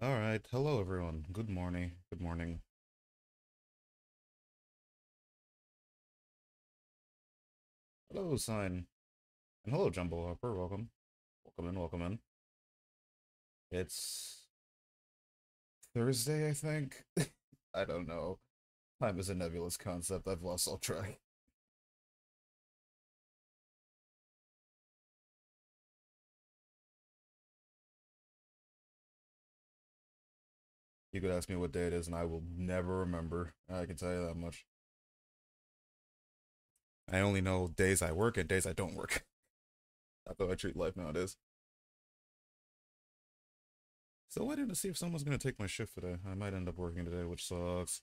All right. Hello, everyone. Good morning. Good morning. Hello, Sign. And hello, Jumbo Hopper. Welcome. Welcome in. Welcome in. It's Thursday, I think. I don't know. Time is a nebulous concept. I've lost all track. You could ask me what day it is, and I will never remember. I can tell you that much. I only know days I work and days I don't work. That's how I treat life nowadays. Still waiting to see if someone's gonna take my shift today. I might end up working today, which sucks.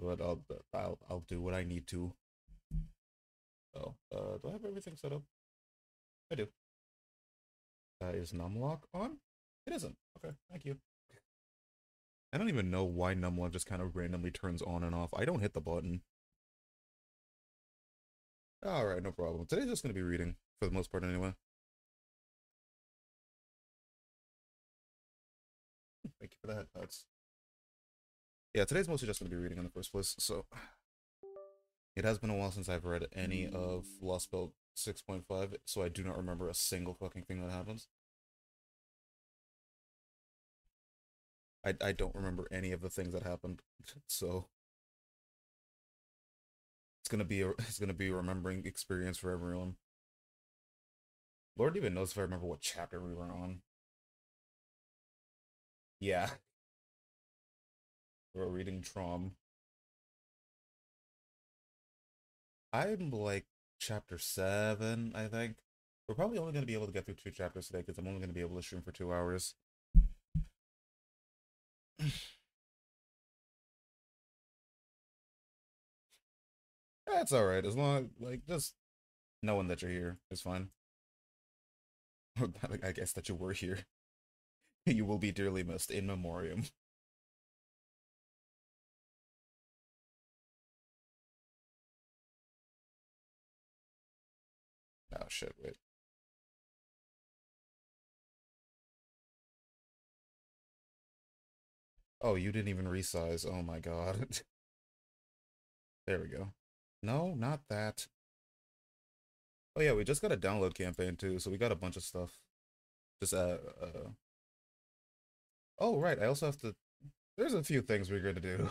But I'll do what I need to. Oh, do I have everything set up? I do. Is numlock on? It isn't. Okay, thank you. I don't even know why numlock just kind of randomly turns on and off. I don't hit the button. Alright, no problem. Today's just going to be reading, for the most part anyway. Thank you for the headphones. Yeah, today's mostly just going to be reading in the first place, so... It has been a while since I've read any of Lost Belt 6.5, so I do not remember a single fucking thing that happens. I don't remember any of the things that happened, so... It's gonna be a remembering experience for everyone. Lord even knows if I remember what chapter we were on. Yeah, we're reading Trom. I'm like chapter 7, I think. We're probably only going to be able to get through 2 chapters today because I'm only going to be able to stream for 2 hours. That's alright, as long like, just knowing that you're here is fine. I guess that you were here. You will be dearly missed in memoriam. Oh shit, wait. Oh, you didn't even resize. Oh my god. There we go. No, not that. Oh yeah, we just got a download campaign too, so we got a bunch of stuff. Just oh right, I also have to there's a few things we're gonna do.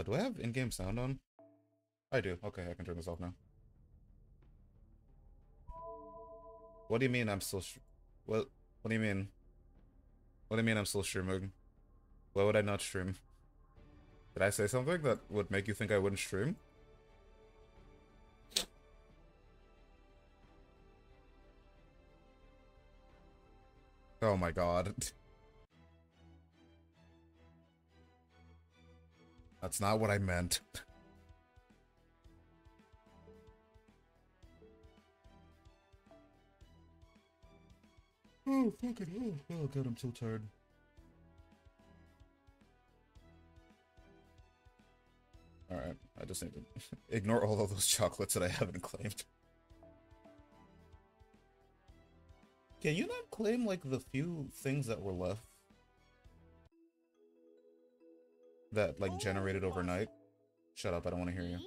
Do I have in-game sound on? I do. Okay, I can turn this off now. What do you mean I'm still what do you mean? What do you mean I'm still streaming? Why would I not stream? Did I say something that would make you think I wouldn't stream? Oh my god. That's not what I meant. Oh, fucking oh god, I'm so tired. Alright, I just need to ignore all of those chocolates that I haven't claimed. Can you not claim, like, the few things that were left? That, like, generated overnight? Shut up, I don't want to hear you.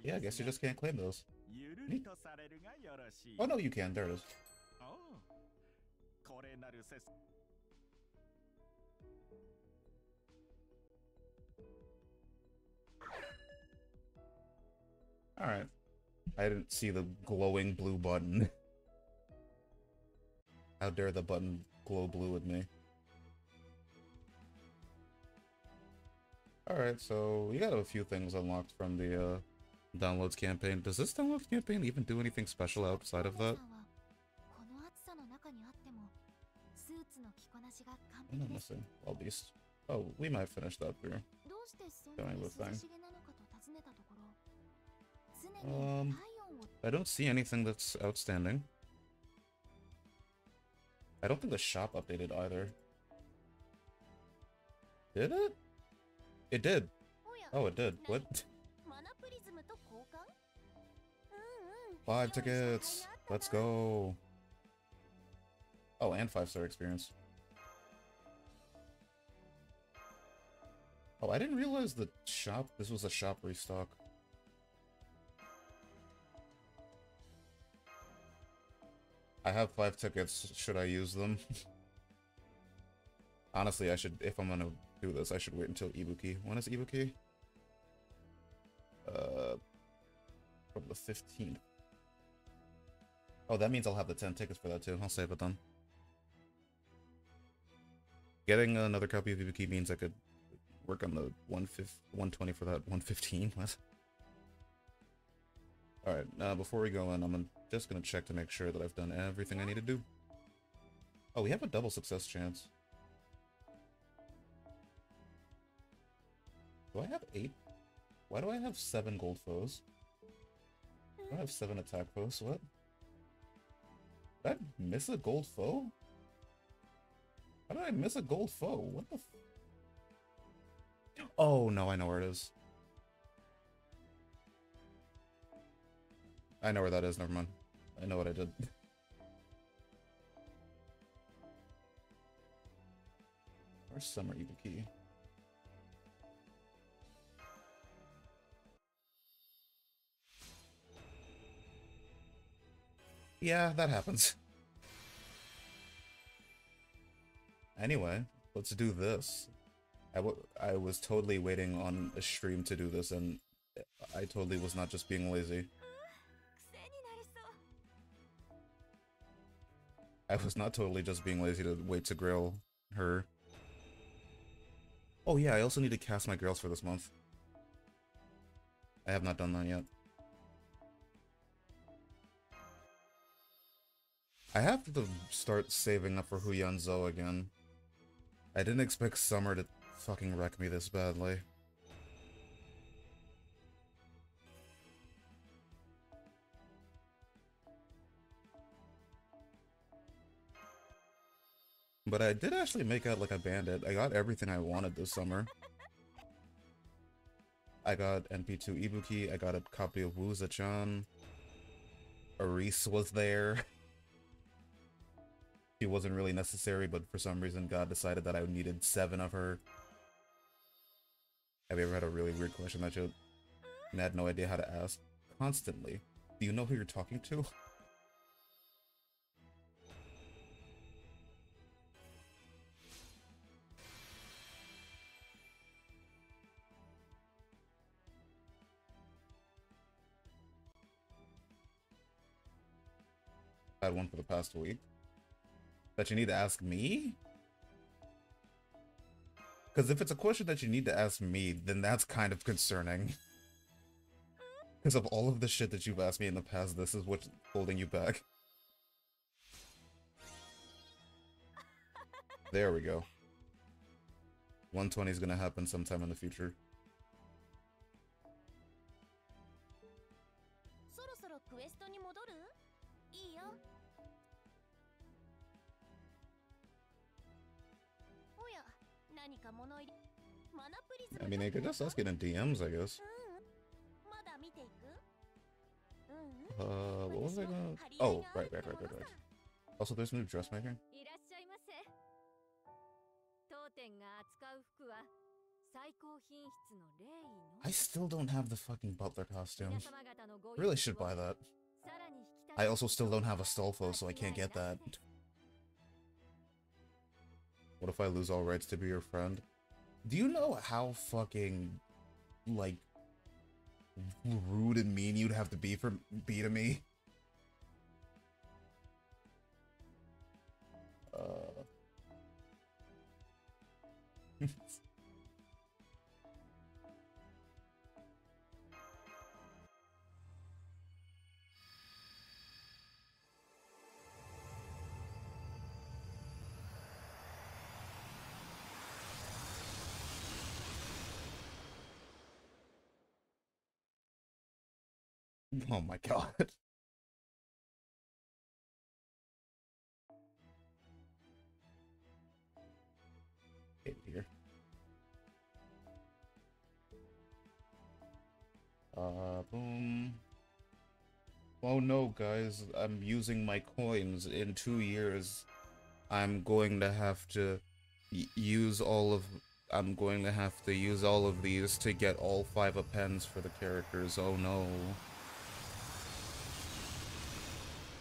Yeah, I guess you just can't claim those. Oh no, you can, there it is. Alright. I didn't see the glowing blue button. How dare the button glow blue with me. Alright, so we got a few things unlocked from the downloads campaign. Does this downloads campaign even do anything special outside of that? I'm not missing. Wild Beast. Oh, we might finish that through. Doing the thing. I don't see anything that's outstanding. I don't think the shop updated either. Did it? It did. Oh, it did. What? 5 tickets. Let's go. Oh, and 5-star experience. Oh, I didn't realize the shop. This was a shop restock. I have 5 tickets. Should I use them? Honestly, I should. If I'm gonna do this, I should wait until Ibuki. When is Ibuki? From the 15th. Oh, that means I'll have the 10 tickets for that too. I'll save it then. Getting another copy of Ibuki means I could work on the 120 for that 115. What? Alright, before we go in, I'm just gonna check to make sure that I've done everything I need to do. Oh, we have a double success chance. Do I have 8? Why do I have 7 gold foes? I have 7 attack foes, what? Did I miss a gold foe? How did I miss a gold foe? What the f— Oh, no, I know where it is. I know where that is, never mind. I know what I did. Where's Summer Ibuki? Yeah, that happens. Anyway, let's do this. I was totally waiting on a stream to do this, and I totally was not just being lazy. I was not totally just being lazy to wait to grill her. Oh yeah, I also need to cast my girls for this month. I have not done that yet. I have to start saving up for Huyanzo again. I didn't expect Summer to fucking wreck me this badly. But I did actually make out like a bandit. I got everything I wanted this summer. I got NP2 Ibuki, I got a copy of Wuza-chan. Aris was there. She wasn't really necessary, but for some reason God decided that I needed 7 of her. Have you ever had a really weird question that you had no idea how to ask? Constantly. Do you know who you're talking to? I had one for the past week. That you need to ask me? Because if it's a question that you need to ask me, then that's kind of concerning. Because of all of the shit that you've asked me in the past, this is what's holding you back. There we go. 120 is gonna happen sometime in the future. I mean, they could just ask it in DMs, I guess. What was I gonna— Oh, right. Also, there's new dressmaking. I still don't have the fucking butler costume. Really should buy that. I also still don't have a Stolfo, so I can't get that. What if I lose all rights to be your friend? Do you know how fucking, like, rude and mean you'd have to be to me? Oh my god. Here. Boom. Oh no, guys, I'm using my coins. In 2 years, I'm going to have to use all of... I'm going to have to use all of these to get all 5 appends for the characters. Oh no.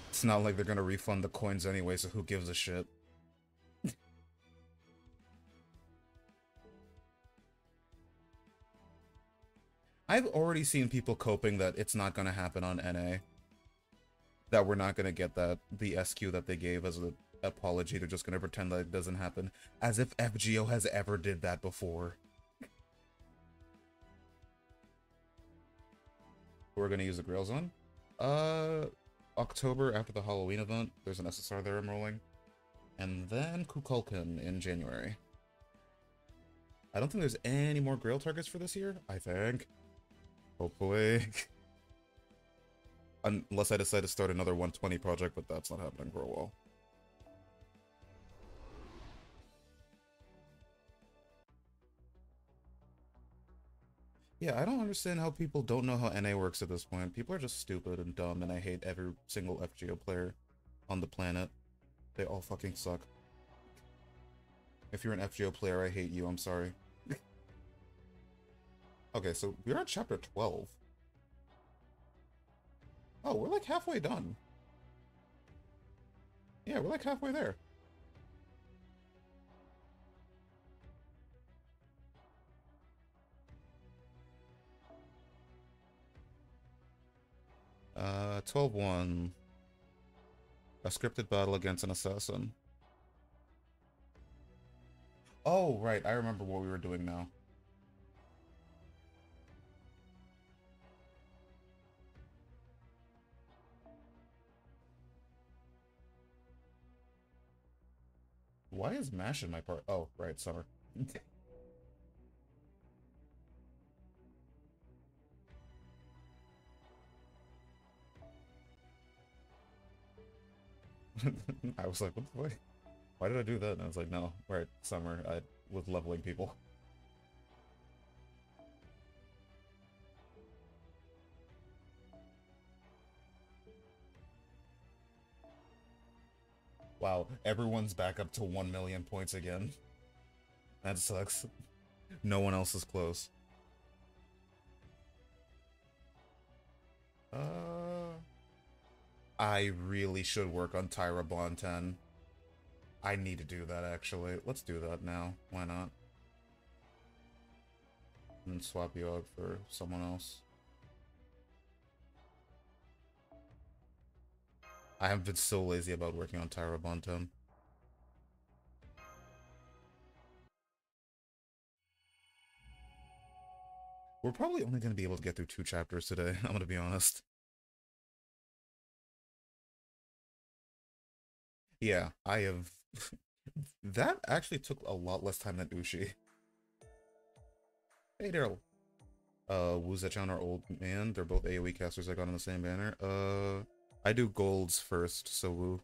It's not like they're gonna refund the coins anyway, so who gives a shit? I've already seen people coping that it's not gonna happen on NA. That we're not gonna get the SQ that they gave as an apology. They're just gonna pretend that it doesn't happen. As if FGO has ever did that before. We're gonna use the Grails on? October after the Halloween event. There's an SSR there I'm rolling. And then Kukulkan in January. I don't think there's any more Grail targets for this year, I think. Hopefully. Unless I decide to start another 120 project, but that's not happening for a while. Yeah, I don't understand how people don't know how NA works at this point. People are just stupid and dumb, and I hate every single FGO player on the planet. They all fucking suck. If you're an FGO player, I hate you, I'm sorry. Okay, so we're at chapter 12. Oh, we're like halfway done. Yeah, we're like halfway there. Uh, 12-1. A scripted battle against an assassin. Oh, right, I remember what we were doing now. Why is MASH in my part? Oh, right, summer. I was like, what the fuck? Why did I do that? And I was like, no, right, summer. I was leveling people. Wow, everyone's back up to 1 million points again. That sucks. No one else is close. I really should work on Tyra Bond 10. I need to do that, actually. Let's do that now. Why not? And swap you out for someone else. I have been so lazy about working on Tyra Bond 10. We're probably only going to be able to get through 2 chapters today, I'm going to be honest. Yeah, I have... That actually took a lot less time than Ushi. Hey, Daryl. Wuzechan, our old man. They're both AoE casters I got on the same banner. I do golds first, so Wu.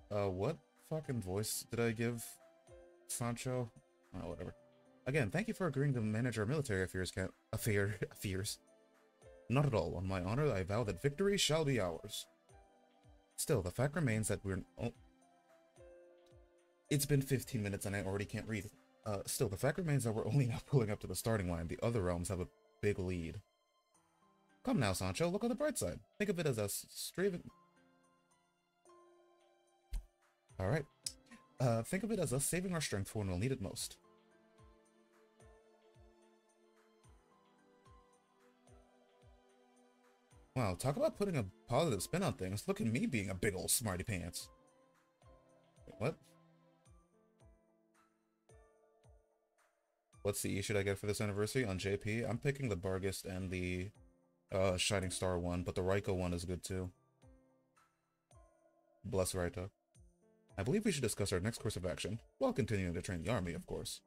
What fucking voice did I give Sancho? Oh, whatever. Again, thank you for agreeing to manage our military affairs, affairs. Not at all. On my honor, I vow that victory shall be ours. Still, the fact remains that we're... Oh. It's been 15 minutes and I already can't read. Still, the fact remains that we're only now pulling up to the starting line. The other realms have a big lead. Come now, Sancho, look on the bright side. Think of it as us striving... Alright. Think of it as us saving our strength for when we'll need it most. Wow, talk about putting a positive spin on things. Look at me being a big old smarty pants. Wait, what? What's the E should I get for this anniversary? On JP, I'm picking the Bargist and the Shining Star one, but the Raiko one is good too. Bless Raito. I believe we should discuss our next course of action, while continuing to train the army, of course.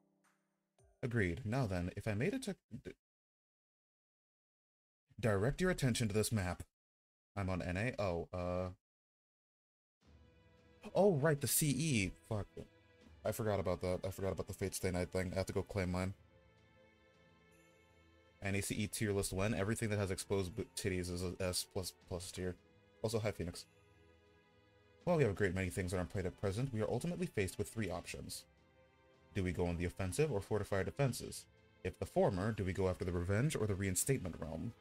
Agreed. Now then, if I made it to... Direct your attention to this map. I'm on NA? Oh, Oh, right, the CE. Fuck. I forgot about that. I forgot about the Fate Stay Night thing. I have to go claim mine. And ACE tier list when everything that has exposed titties is a S plus tier. Also, hi Phoenix. While we have a great many things on our plate at present, we are ultimately faced with three options. Do we go on the offensive or fortify our defenses? If the former, do we go after the revenge or the reinstatement realm?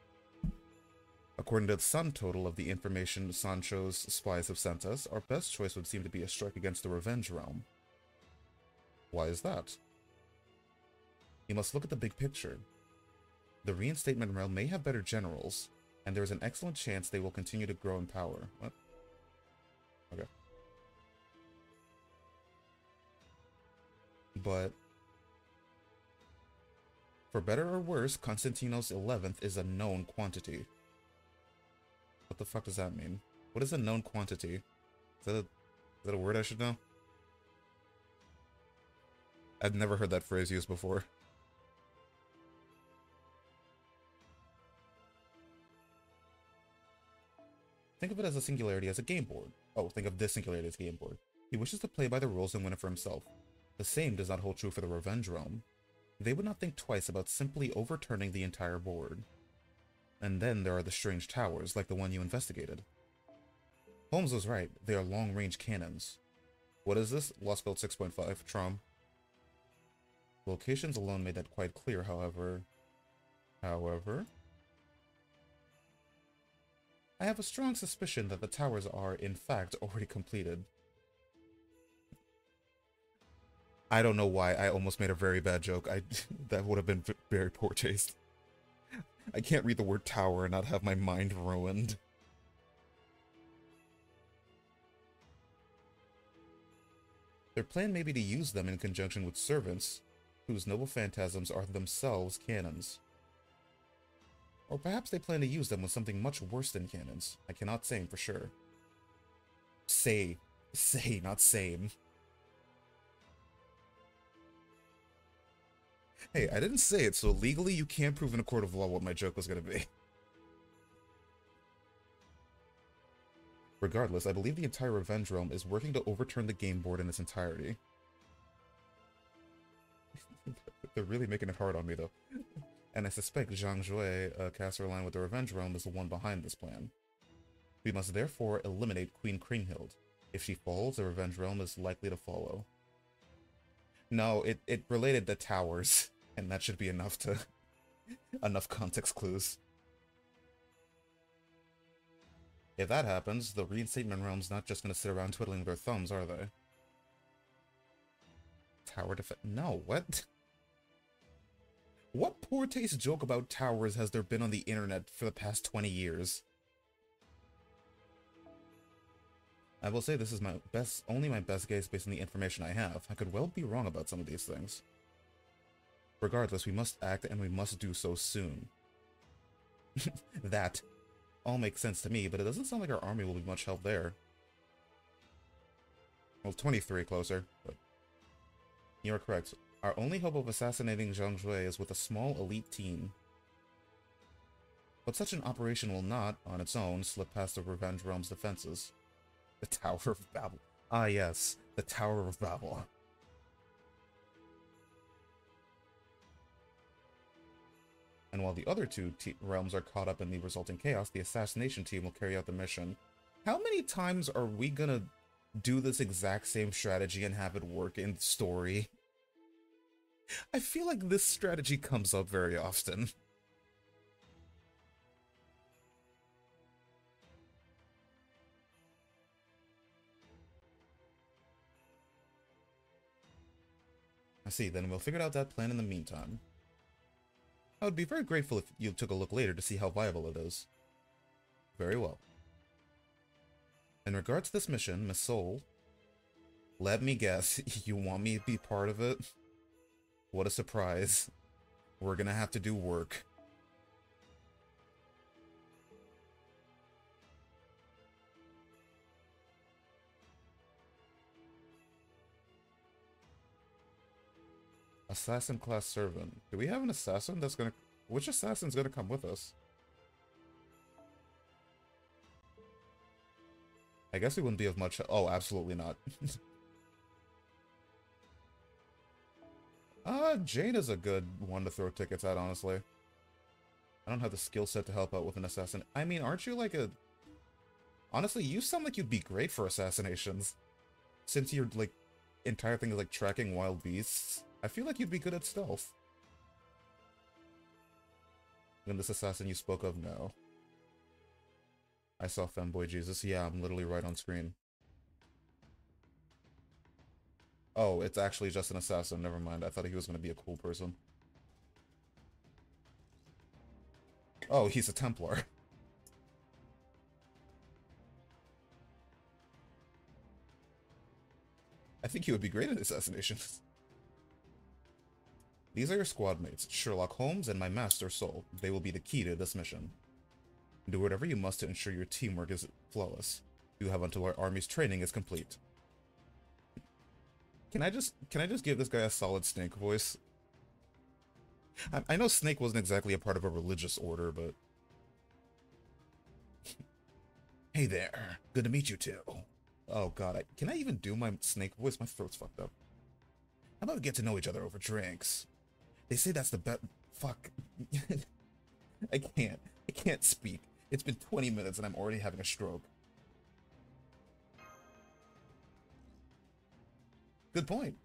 According to the sum total of the information Sancho's spies have sent us, our best choice would seem to be a strike against the revenge realm. Why is that? You must look at the big picture. The reinstatement realm may have better generals, and there is an excellent chance they will continue to grow in power. What? Okay. But for better or worse, Constantinos 11th is a known quantity. What the fuck does that mean? What is a known quantity? Is that a word I should know? I've never heard that phrase used before. Think of it as a singularity as a game board. Oh, think of this singularity as a game board. He wishes to play by the rules and win it for himself. The same does not hold true for the revenge realm. They would not think twice about simply overturning the entire board. And then there are the strange towers, like the one you investigated. Holmes was right, they are long-range cannons. What is this? Lost Belt 6.5, Trom. Locations alone made that quite clear, however... I have a strong suspicion that the towers are, in fact, already completed. I don't know why I almost made a very bad joke. That would have been very poor taste. I can't read the word tower and not have my mind ruined. Their plan may be to use them in conjunction with servants, whose noble phantasms are themselves cannons. Or perhaps they plan to use them with something much worse than cannons. I cannot say for sure. Say, not same. Hey, I didn't say it, so legally you can't prove in a court of law what my joke was gonna be. Regardless, I believe the entire Revenge Realm is working to overturn the game board in its entirety. They're really making it hard on me, though. And I suspect Zhang Jue, caster aligned with the Revenge Realm, is the one behind this plan. We must therefore eliminate Queen Kriemhild. If she falls, the Revenge Realm is likely to follow. No, it related to towers, and that should be enough to... enough context clues. If that happens, the Reinstatement Realm's not just gonna sit around twiddling their thumbs, are they? Tower defense? No, what? What poor taste joke about towers has there been on the internet for the past 20 years? I will say this is only my best guess based on the information I have. I could well be wrong about some of these things. Regardless, we must act and we must do so soon. That all makes sense to me, but it doesn't sound like our army will be much help there. Well, 23 closer, but you are correct. Our only hope of assassinating Zhang Jue is with a small elite team. But such an operation will not, on its own, slip past the Revenge Realm's defenses. The Tower of Babel. Ah yes, the Tower of Babel. And while the other two realms are caught up in the resulting chaos, the assassination team will carry out the mission. How many times are we gonna do this exact same strategy and have it work in story? I feel like this strategy comes up very often. I see, then we'll figure out that plan in the meantime. I would be very grateful if you took a look later to see how viable it is. Very well. In regards to this mission, Miss Soul, let me guess, you want me to be part of it? What a surprise. We're gonna have to do work. Assassin class servant. Do we have an assassin that's gonna... Which assassin's gonna come with us? I guess we wouldn't be of much... Oh, absolutely not. Jane is a good one to throw tickets at, honestly. I don't have the skill set to help out with an assassin. I mean, aren't you like a... Honestly, you sound like you'd be great for assassinations. Since your, like, entire thing is, like, tracking wild beasts, I feel like you'd be good at stealth. And this assassin you spoke of, no. I saw Femboy Jesus. Yeah, I'm literally right on screen. Oh, it's actually just an assassin. Never mind. I thought he was going to be a cool person. Oh, he's a Templar. I think he would be great at assassinations. These are your squad mates, Sherlock Holmes and my master soul. They will be the key to this mission. Do whatever you must to ensure your teamwork is flawless. You have until our army's training is complete. Can I just give this guy a solid Snake voice? I know Snake wasn't exactly a part of a religious order, but... Hey there. Good to meet you too. Oh god, can I even do my Snake voice? My throat's fucked up. How about we get to know each other over drinks? They say that's the best... Fuck. I can't speak. It's been 20 minutes and I'm already having a stroke. Good point.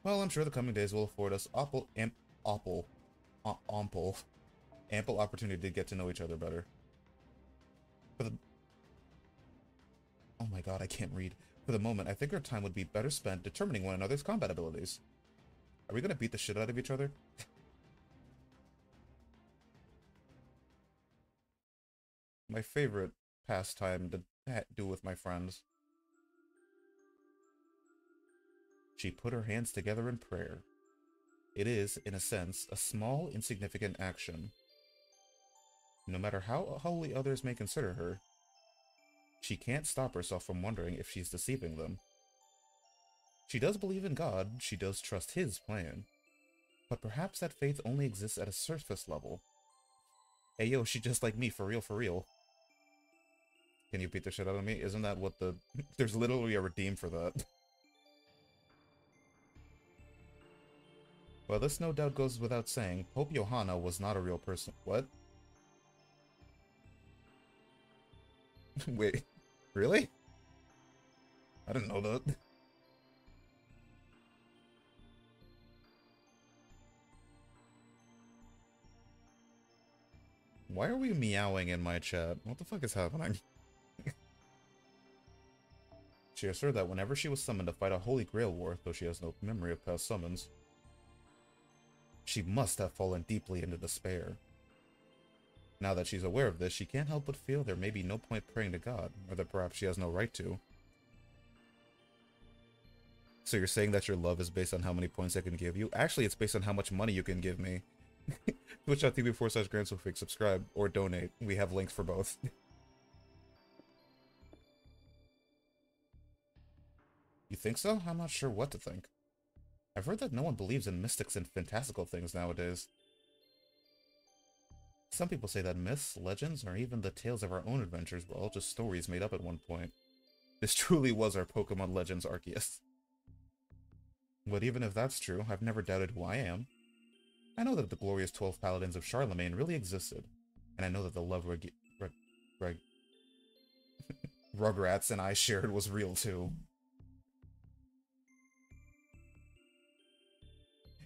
Well, I'm sure the coming days will afford us ample opportunity to get to know each other better. Oh my god, I can't read. For the moment, I think our time would be better spent determining one another's combat abilities. Are we gonna beat the shit out of each other? My favorite pastime to do with my friends. She put her hands together in prayer. It is, in a sense, a small, insignificant action. No matter how holy others may consider her, she can't stop herself from wondering if she's deceiving them. She does believe in God, she does trust his plan. But perhaps that faith only exists at a surface level. Hey yo, she just like me, for real, for real. Can you beat the shit out of me? Isn't that what the... There's literally a redeem for that. Well, this no doubt goes without saying. Pope Johanna was not a real person. What? Wait, really? I didn't know that. Why are we meowing in my chat? What the fuck is happening? She asserted that whenever she was summoned to fight a Holy Grail war, though she has no memory of past summons, she must have fallen deeply into despair. Now that she's aware of this, she can't help but feel there may be no point praying to God, or that perhaps she has no right to. So you're saying that your love is based on how many points I can give you? Actually, it's based on how much money you can give me. Twitch.tv/GrandSoFreak, subscribe, or donate. We have links for both. You think so? I'm not sure what to think. I've heard that no one believes in mystics and fantastical things nowadays. Some people say that myths, legends, or even the tales of our own adventures were all just stories made up at one point. This truly was our Pokemon Legends Arceus. But even if that's true, I've never doubted who I am. I know that the glorious 12 Paladins of Charlemagne really existed, and I know that the love Rugrats and I shared was real too.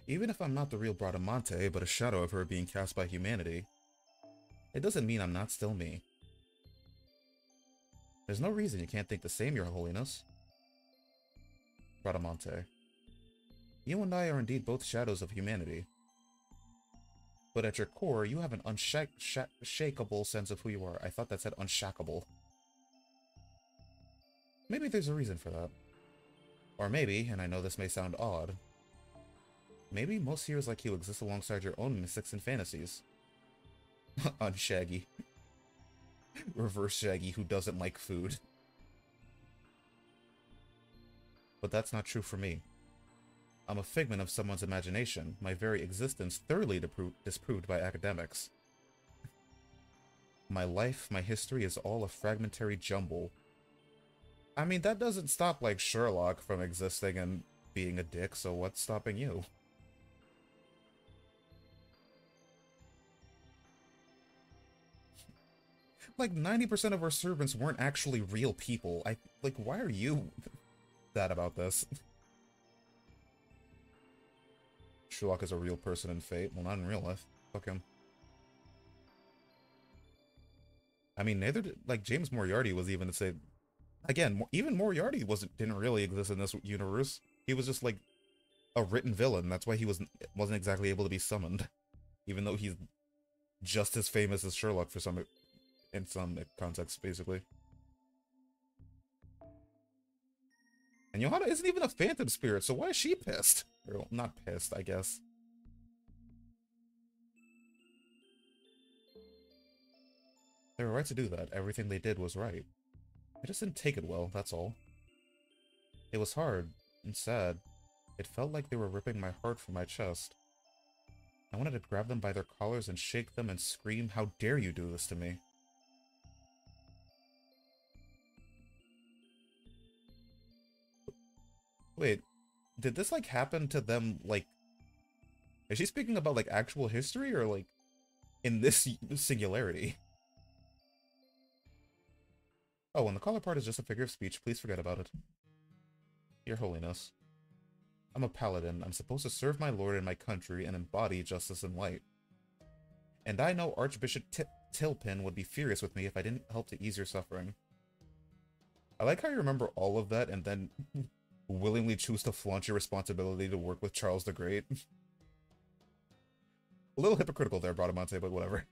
Even if I'm not the real Bradamante, but a shadow of her being cast by humanity, it doesn't mean I'm not still me. There's no reason you can't think the same, Your Holiness. Bradamante. You and I are indeed both shadows of humanity. But at your core, you have an unshakable sense of who you are. I thought that said unshackable. Maybe there's a reason for that. Or maybe, and I know this may sound odd, maybe most heroes like you exist alongside your own mystics and fantasies. Unshaggy. Reverse Shaggy who doesn't like food. But that's not true for me. I'm a figment of someone's imagination, my very existence thoroughly disproved by academics. My life, my history is all a fragmentary jumble. I mean, that doesn't stop, like, Sherlock from existing and being a dick, so what's stopping you? Like, 90% of our servants weren't actually real people. Like, why are you that about this? Sherlock is a real person in Fate. Well, not in real life. Fuck him. I mean, neither did, like, James Moriarty was even to say... Again, even Moriarty didn't really exist in this universe. He was just, like, a written villain. That's why he wasn't exactly able to be summoned. Even though he's just as famous as Sherlock in some context, basically. And Johanna isn't even a phantom spirit, so why is she pissed? Or, not pissed, I guess. They were right to do that. Everything they did was right. I just didn't take it well, that's all. It was hard and sad. It felt like they were ripping my heart from my chest. I wanted to grab them by their collars and shake them and scream, "How dare you do this to me?" Wait, did this, like, happen to them, like... Is she speaking about, like, actual history, or, like, in this singularity? Oh, and the collar part is just a figure of speech. Please forget about it. Your Holiness. I'm a paladin. I'm supposed to serve my lord and my country and embody justice and light. And I know Archbishop Tilpin would be furious with me if I didn't help to ease your suffering. I like how you remember all of that and then willingly choose to flaunt your responsibility to work with Charles the Great. A little hypocritical there, Bradamante, but whatever.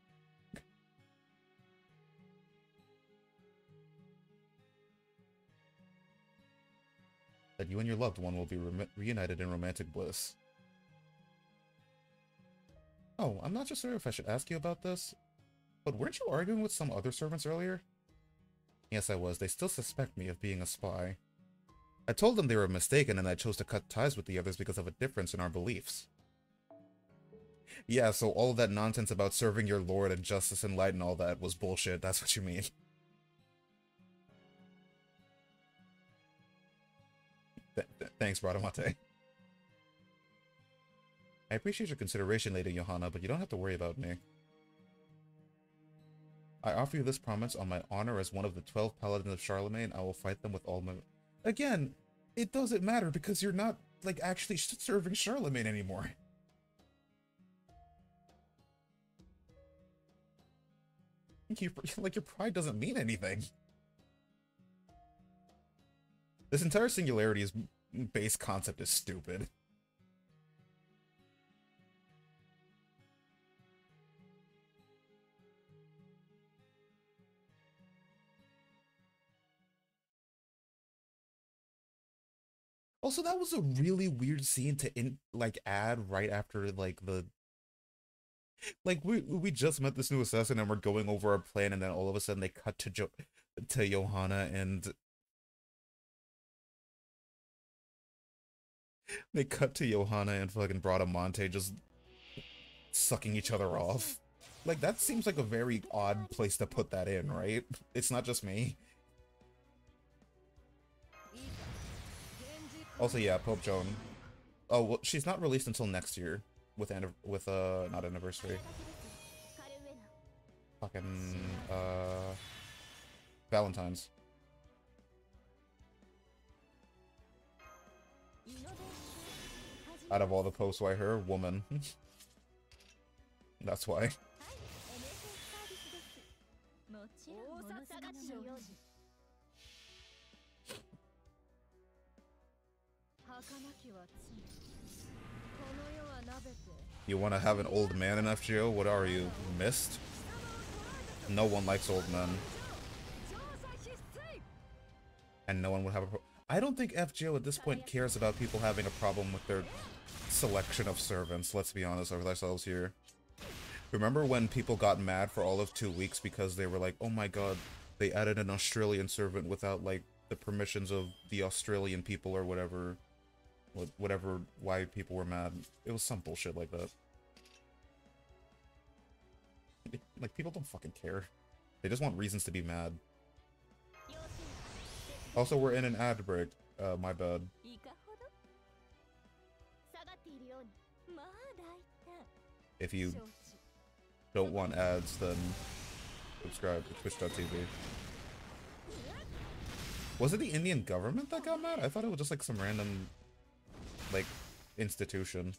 That you and your loved one will be reunited in romantic bliss. Oh, I'm not just sure if I should ask you about this, but weren't you arguing with some other servants earlier? Yes, I was. They still suspect me of being a spy. I told them they were mistaken and I chose to cut ties with the others because of a difference in our beliefs. Yeah, so all of that nonsense about serving your lord and justice and light and all that was bullshit, that's what you mean. Thanks, Bradamante. I appreciate your consideration, Lady Johanna, but you don't have to worry about me. I offer you this promise on my honor as one of the 12 paladins of Charlemagne. I will fight them with all my... Again, it doesn't matter because you're not, like, actually serving Charlemagne anymore. Like, your pride doesn't mean anything. This entire Singularity's base concept is stupid. Also, that was a really weird scene to add right after, like, the... Like, we just met this new assassin and we're going over our plan, and then all of a sudden they cut to Johanna and... They cut to Johanna and fucking Bradamante just sucking each other off. Like, that seems like a very odd place to put that in, right? It's not just me. Also, yeah, Pope Joan. Oh, well, she's not released until next year with not anniversary. Fucking Valentine's. Out of all the posts, why her? Woman. That's why. You want to have an old man in FGO? What are you, Mist? No one likes old men. And no one would have a I don't think FGO at this point cares about people having a problem with their selection of servants, let's be honest with ourselves here. Remember when people got mad for all of 2 weeks because they were like, oh my god, they added an Australian servant without, like, the permissions of the Australian people or whatever. Whatever, why people were mad. It was some bullshit like that. Like, people don't fucking care. They just want reasons to be mad. Also, we're in an ad break. My bad. If you don't want ads, then subscribe to twitch.tv. Was it the Indian government that got mad? I thought it was just like some random, like, institution.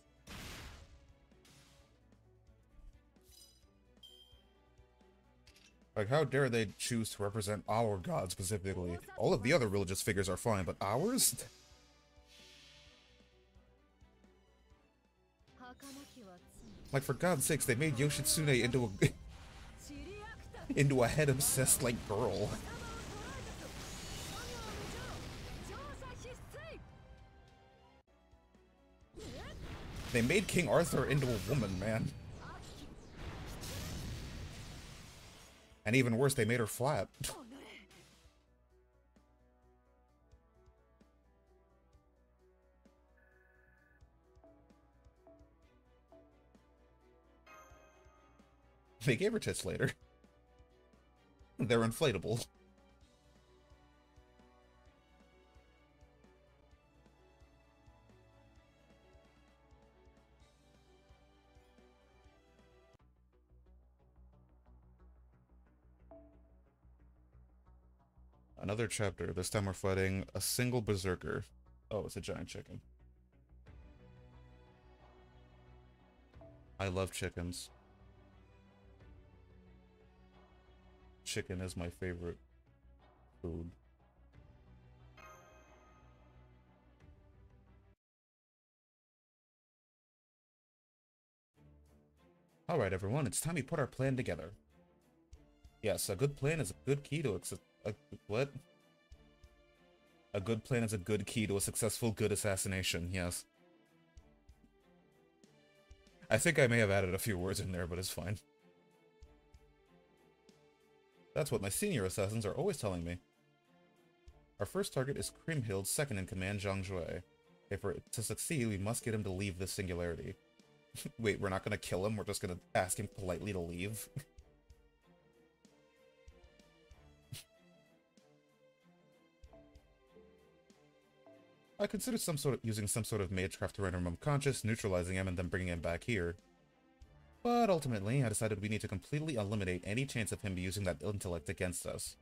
Like, how dare they choose to represent our god specifically? All of the other religious figures are fine, but ours? Like, for God's sakes, they made Yoshitsune into a head-obsessed, like, girl. They made King Arthur into a woman, man. And even worse, they made her flat. They gave her tits later. They're inflatable. Another chapter. This time we're fighting a single berserker. Oh, it's a giant chicken. I love chickens. Chicken is my favorite food. Alright everyone, it's time we put our plan together. Yes, a good plan is a good key to what? A good plan is a good key to a successful good assassination, yes. I think I may have added a few words in there, but it's fine. That's what my senior assassins are always telling me. Our first target is Kriemhild's second-in-command, Zhang Jue. If we're to succeed, we must get him to leave this singularity. Wait, we're not gonna kill him, we're just gonna ask him politely to leave? I considered using some sort of magecraft to render him unconscious, neutralizing him, and then bringing him back here. But ultimately, I decided we need to completely eliminate any chance of him using that intellect against us.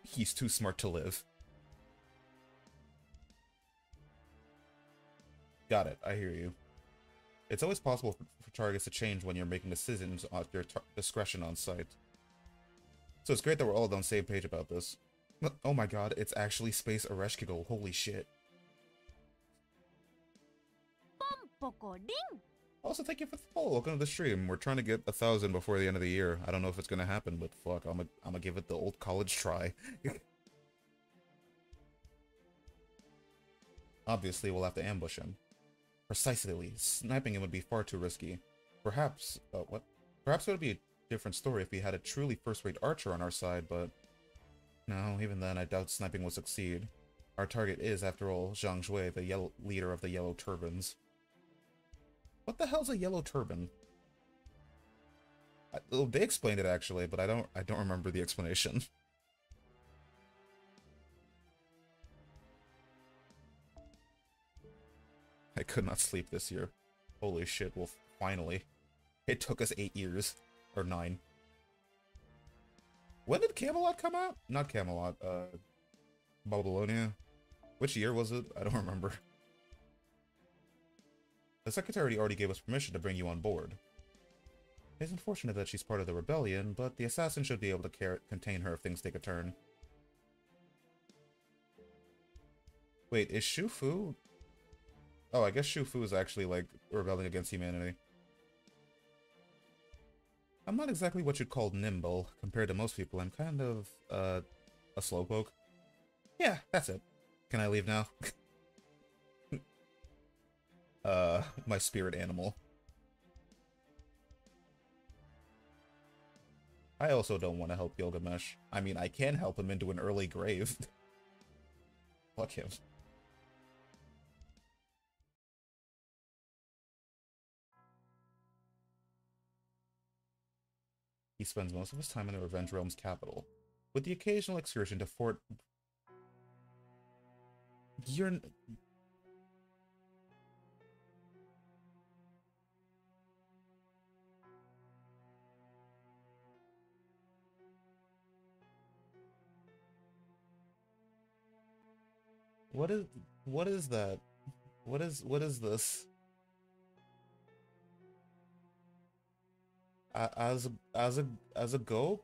He's too smart to live. Got it, I hear you. It's always possible for targets to change when you're making decisions at your discretion on site. So it's great that we're all on the same page about this. Oh my god, it's actually Space Ereshkigal, holy shit. Also, thank you for the follow. Welcome to the stream. We're trying to get 1,000 before the end of the year. I don't know if it's gonna happen, but fuck, I'm gonna give it the old college try. Obviously, we'll have to ambush him. Precisely. Sniping him would be far too risky. Perhaps, what? Perhaps it would be a different story if we had a truly first-rate archer on our side, but... No, even then, I doubt sniping will succeed. Our target is, after all, Zhang Jue, the leader of the Yellow Turbans. What the hell's a yellow turban? They explained it actually, but I don't remember the explanation. I could not sleep this year. Holy shit, well, finally. It took us 8 years. Or 9. When did Camelot come out? Not Camelot, Babylonia. Which year was it? I don't remember. The Secretary already gave us permission to bring you on board. It's unfortunate that she's part of the rebellion, but the assassin should be able to contain her if things take a turn. Wait, is Shufu? Oh, I guess Shufu is actually, like, rebelling against humanity. I'm not exactly what you'd call nimble. Compared to most people, I'm kind of, a slowpoke. Yeah, that's it. Can I leave now? My spirit animal. I also don't want to help Gilgamesh. I mean, I can help him into an early grave. Fuck him. He spends most of his time in the Revenge Realm's capital, with the occasional excursion to Fort... What is what is that? What is this? As a goat?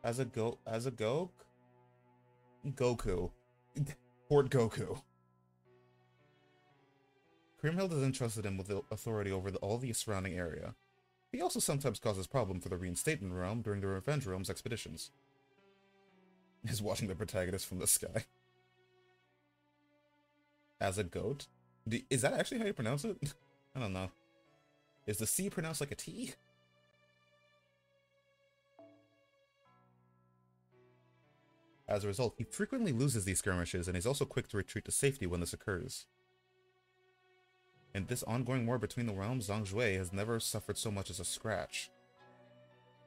As a goat? Goku. Fort Goku. Kriemhild is entrusted him with the authority over all the surrounding area. He also sometimes causes problems for the Reinstatement Realm during the Revenge Realm's expeditions. Is watching the protagonist from the sky. As a goat? Is that actually how you pronounce it? I don't know. Is the C pronounced like a T? As a result, he frequently loses these skirmishes, and he's also quick to retreat to safety when this occurs. In this ongoing war between the realms, Zhang Jue has never suffered so much as a scratch.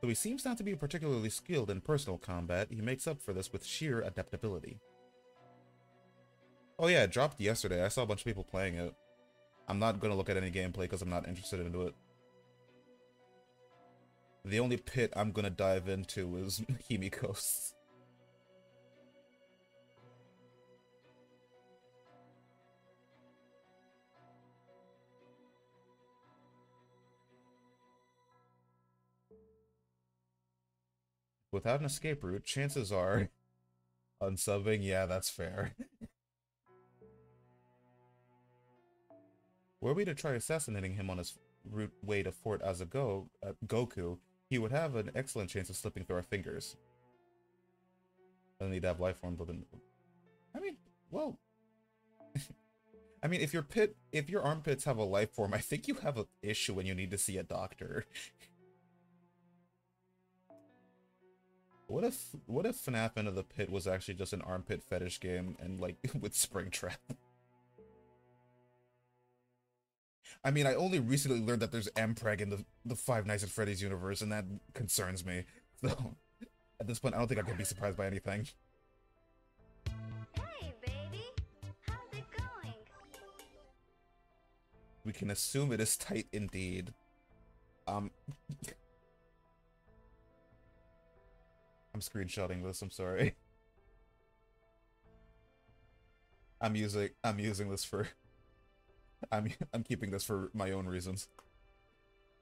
Though he seems not to be particularly skilled in personal combat, he makes up for this with sheer adaptability. Oh yeah, it dropped yesterday. I saw a bunch of people playing it. I'm not going to look at any gameplay because I'm not interested into it. The only pit I'm going to dive into is Himiko's. Without an escape route, chances are unsubbing, yeah, that's fair. Were we to try assassinating him on his route way to Fort Goku, he would have an excellent chance of slipping through our fingers. Doesn't need to have life form, but I mean, well, I mean, if your armpits have a life form, I think you have an issue and you need to see a doctor. What if FNAF End of the Pit was actually just an armpit fetish game and like with Springtrap? I mean, I only recently learned that there's Mpreg in the Five Nights at Freddy's universe, and that concerns me. So, at this point, I don't think I can be surprised by anything. Hey, baby! How's it going? We can assume it is tight indeed. I'm screenshotting this, I'm sorry. I'm using this for I'm keeping this for my own reasons.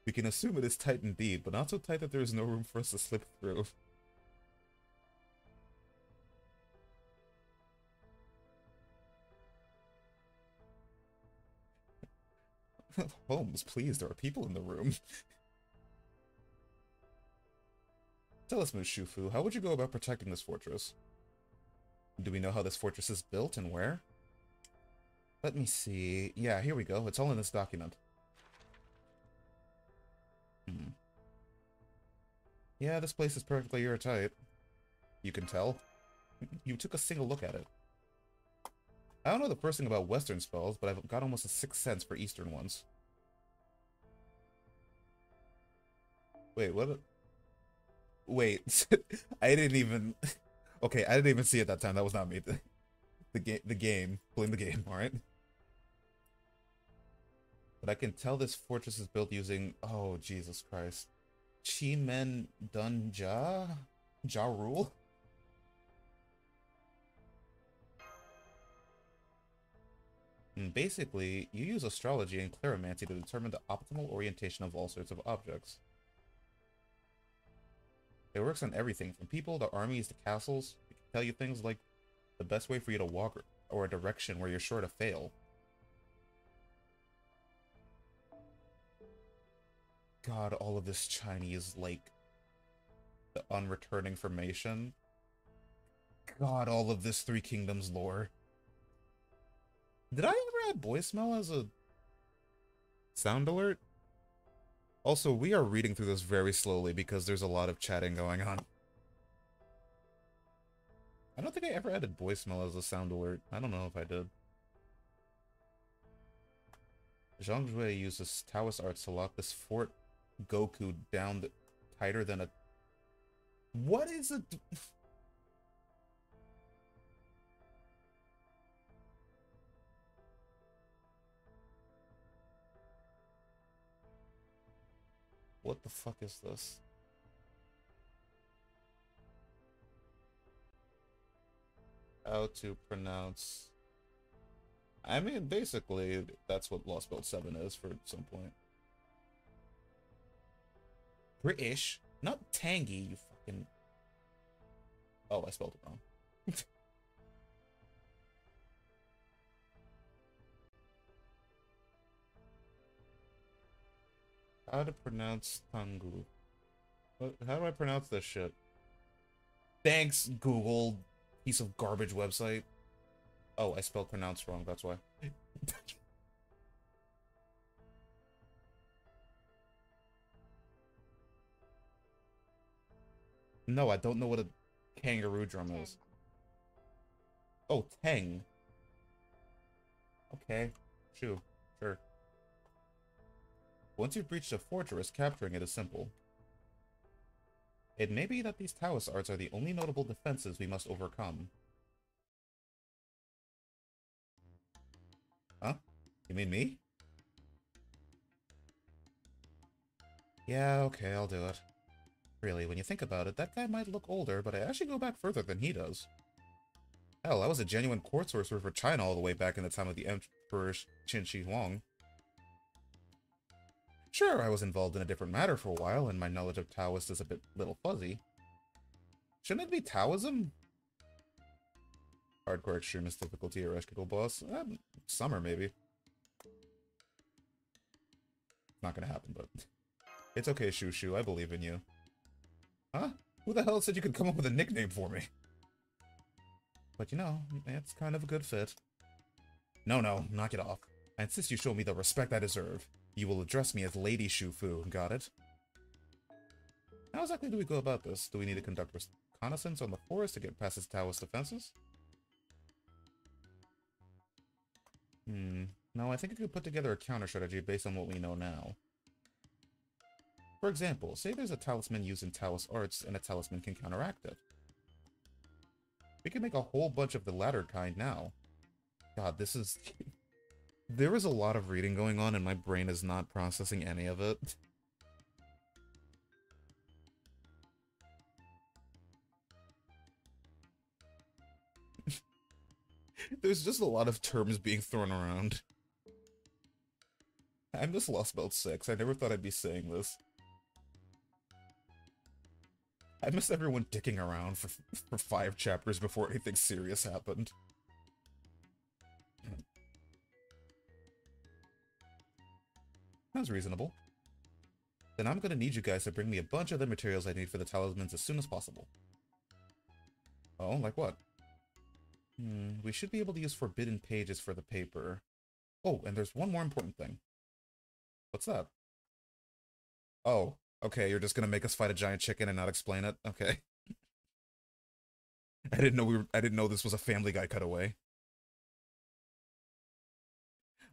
We can assume it is tight indeed, but not so tight that there is no room for us to slip through. Holmes, please, there are people in the room. Tell us, Mushufu, how would you go about protecting this fortress? Do we know how this fortress is built and where? Let me see. Yeah, here we go. It's all in this document. Yeah, this place is perfectly airtight. You can tell. You took a single look at it. I don't know the first thing about Western spells, but I've got almost a sixth sense for Eastern ones. Wait, what? Wait, I didn't even... Okay, I didn't even see it that time. That was not me. The game. Blame the game, alright? But I can tell this fortress is built using... Oh, Jesus Christ. Chi Men Dun Ja? Ja Rule? And basically, you use astrology and claromancy to determine the optimal orientation of all sorts of objects. It works on everything, from people to armies to castles. It can tell you things like the best way for you to walk or a direction where you're sure to fail. God, all of this Chinese, like, the unreturned information. God, all of this Three Kingdoms lore. Did I ever add voicemail as a sound alert? Also, we are reading through this very slowly because there's a lot of chatting going on. I don't think I ever added voicemail as a sound alert. I don't know if I did. Zhang Jue uses Taoist arts to lock this Fort Goku down tighter than a... What is it? What the fuck is this? how to pronounce... I mean, basically, that's what Lost Belt 7 is for some point. British, not tangy, you fucking... Oh, I spelled it wrong. How to pronounce Tangu? How do I pronounce this shit? Thanks, Google, piece of garbage website. Oh, I spelled pronounce wrong, that's why. No, I don't know what a kangaroo drum is. Oh, Tang. Okay, sure. Once you've breached a fortress, capturing it is simple. It may be that these Taoist arts are the only notable defenses we must overcome. Huh? You mean me? Yeah, okay, I'll do it. Really, when you think about it, that guy might look older, but I actually go back further than he does. Hell, I was a genuine court sorcerer for China all the way back in the time of the Emperor Qin Shi Huang. Sure, I was involved in a different matter for a while, and my knowledge of Taoist is a little fuzzy. Shouldn't it be Taoism? Hardcore extremist difficulty or electrical boss? Summer, maybe. Not gonna happen, but... It's okay, Shushu, I believe in you. Huh? Who the hell said you could come up with a nickname for me? But you know, it's kind of a good fit. No, knock it off. I insist you show me the respect I deserve. You will address me as Lady Shufu, got it? How exactly do we go about this? Do we need to conduct reconnaissance on the forest to get past its Taoist defenses? No, I think I could put together a counter-strategy based on what we know now. For example, say there's a talisman used in Taoist arts, and a talisman can counteract it. We can make a whole bunch of the latter kind now. God, this is... There is a lot of reading going on, and my brain is not processing any of it. There's just a lot of terms being thrown around. I miss Lost Belt 6. I never thought I'd be saying this. I miss everyone dicking around for 5 chapters before anything serious happened. Sounds reasonable. Then I'm gonna need you guys to bring me a bunch of the materials I need for the talismans as soon as possible. Oh, like what? We should be able to use forbidden pages for the paper. Oh, and there's one more important thing. What's that? Oh, okay, you're just gonna make us fight a giant chicken and not explain it? Okay. I didn't know this was a Family Guy cutaway.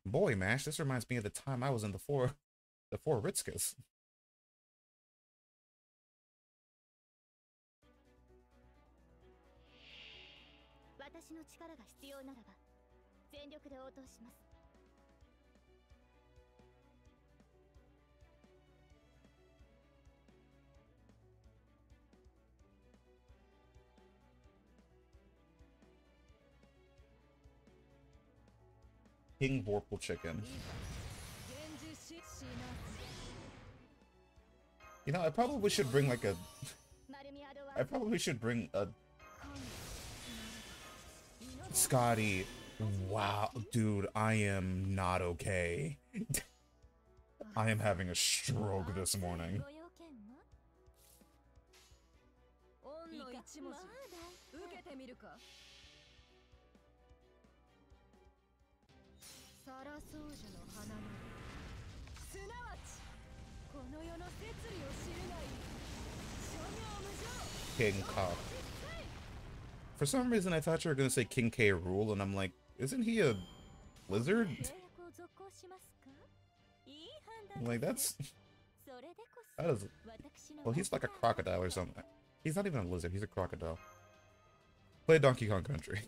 Boy, Mash, this reminds me of the time I was in the four Ritzkas. King Vorpal Chicken. You know, I probably should bring like a... I probably should bring a... Scotty. Wow, dude, I am not okay. I am having a stroke this morning. King Cock. For some reason, I thought you were gonna say King K. Rool, and I'm like, isn't he a lizard? Like, that's... That is... Well, he's like a crocodile or something. He's not even a lizard, he's a crocodile. Play Donkey Kong Country.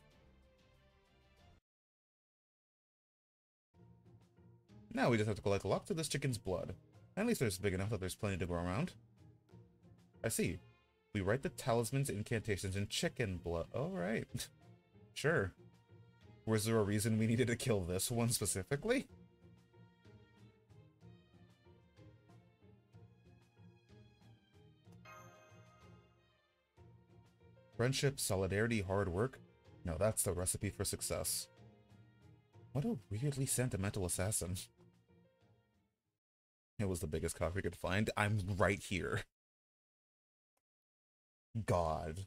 Now we just have to collect lots of this chicken's blood. At least it's big enough that there's plenty to go around. I see. We write the talismans, incantations, in chicken blood. Alright. Sure. Was there a reason we needed to kill this one specifically? Friendship, solidarity, hard work? No, that's the recipe for success. What a weirdly sentimental assassin. It was the biggest cop we could find. I'm right here. God.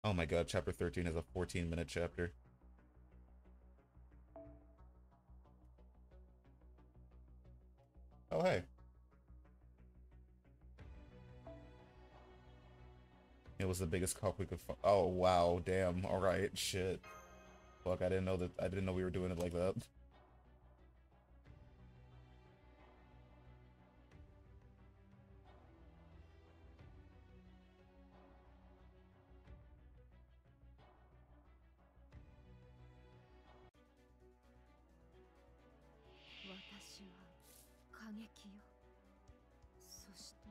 Oh my god, chapter 13 is a 14-minute chapter. Oh, hey. It was the biggest cop we could find. Oh, wow, damn. Alright, shit. Fuck, I didn't know we were doing it like that.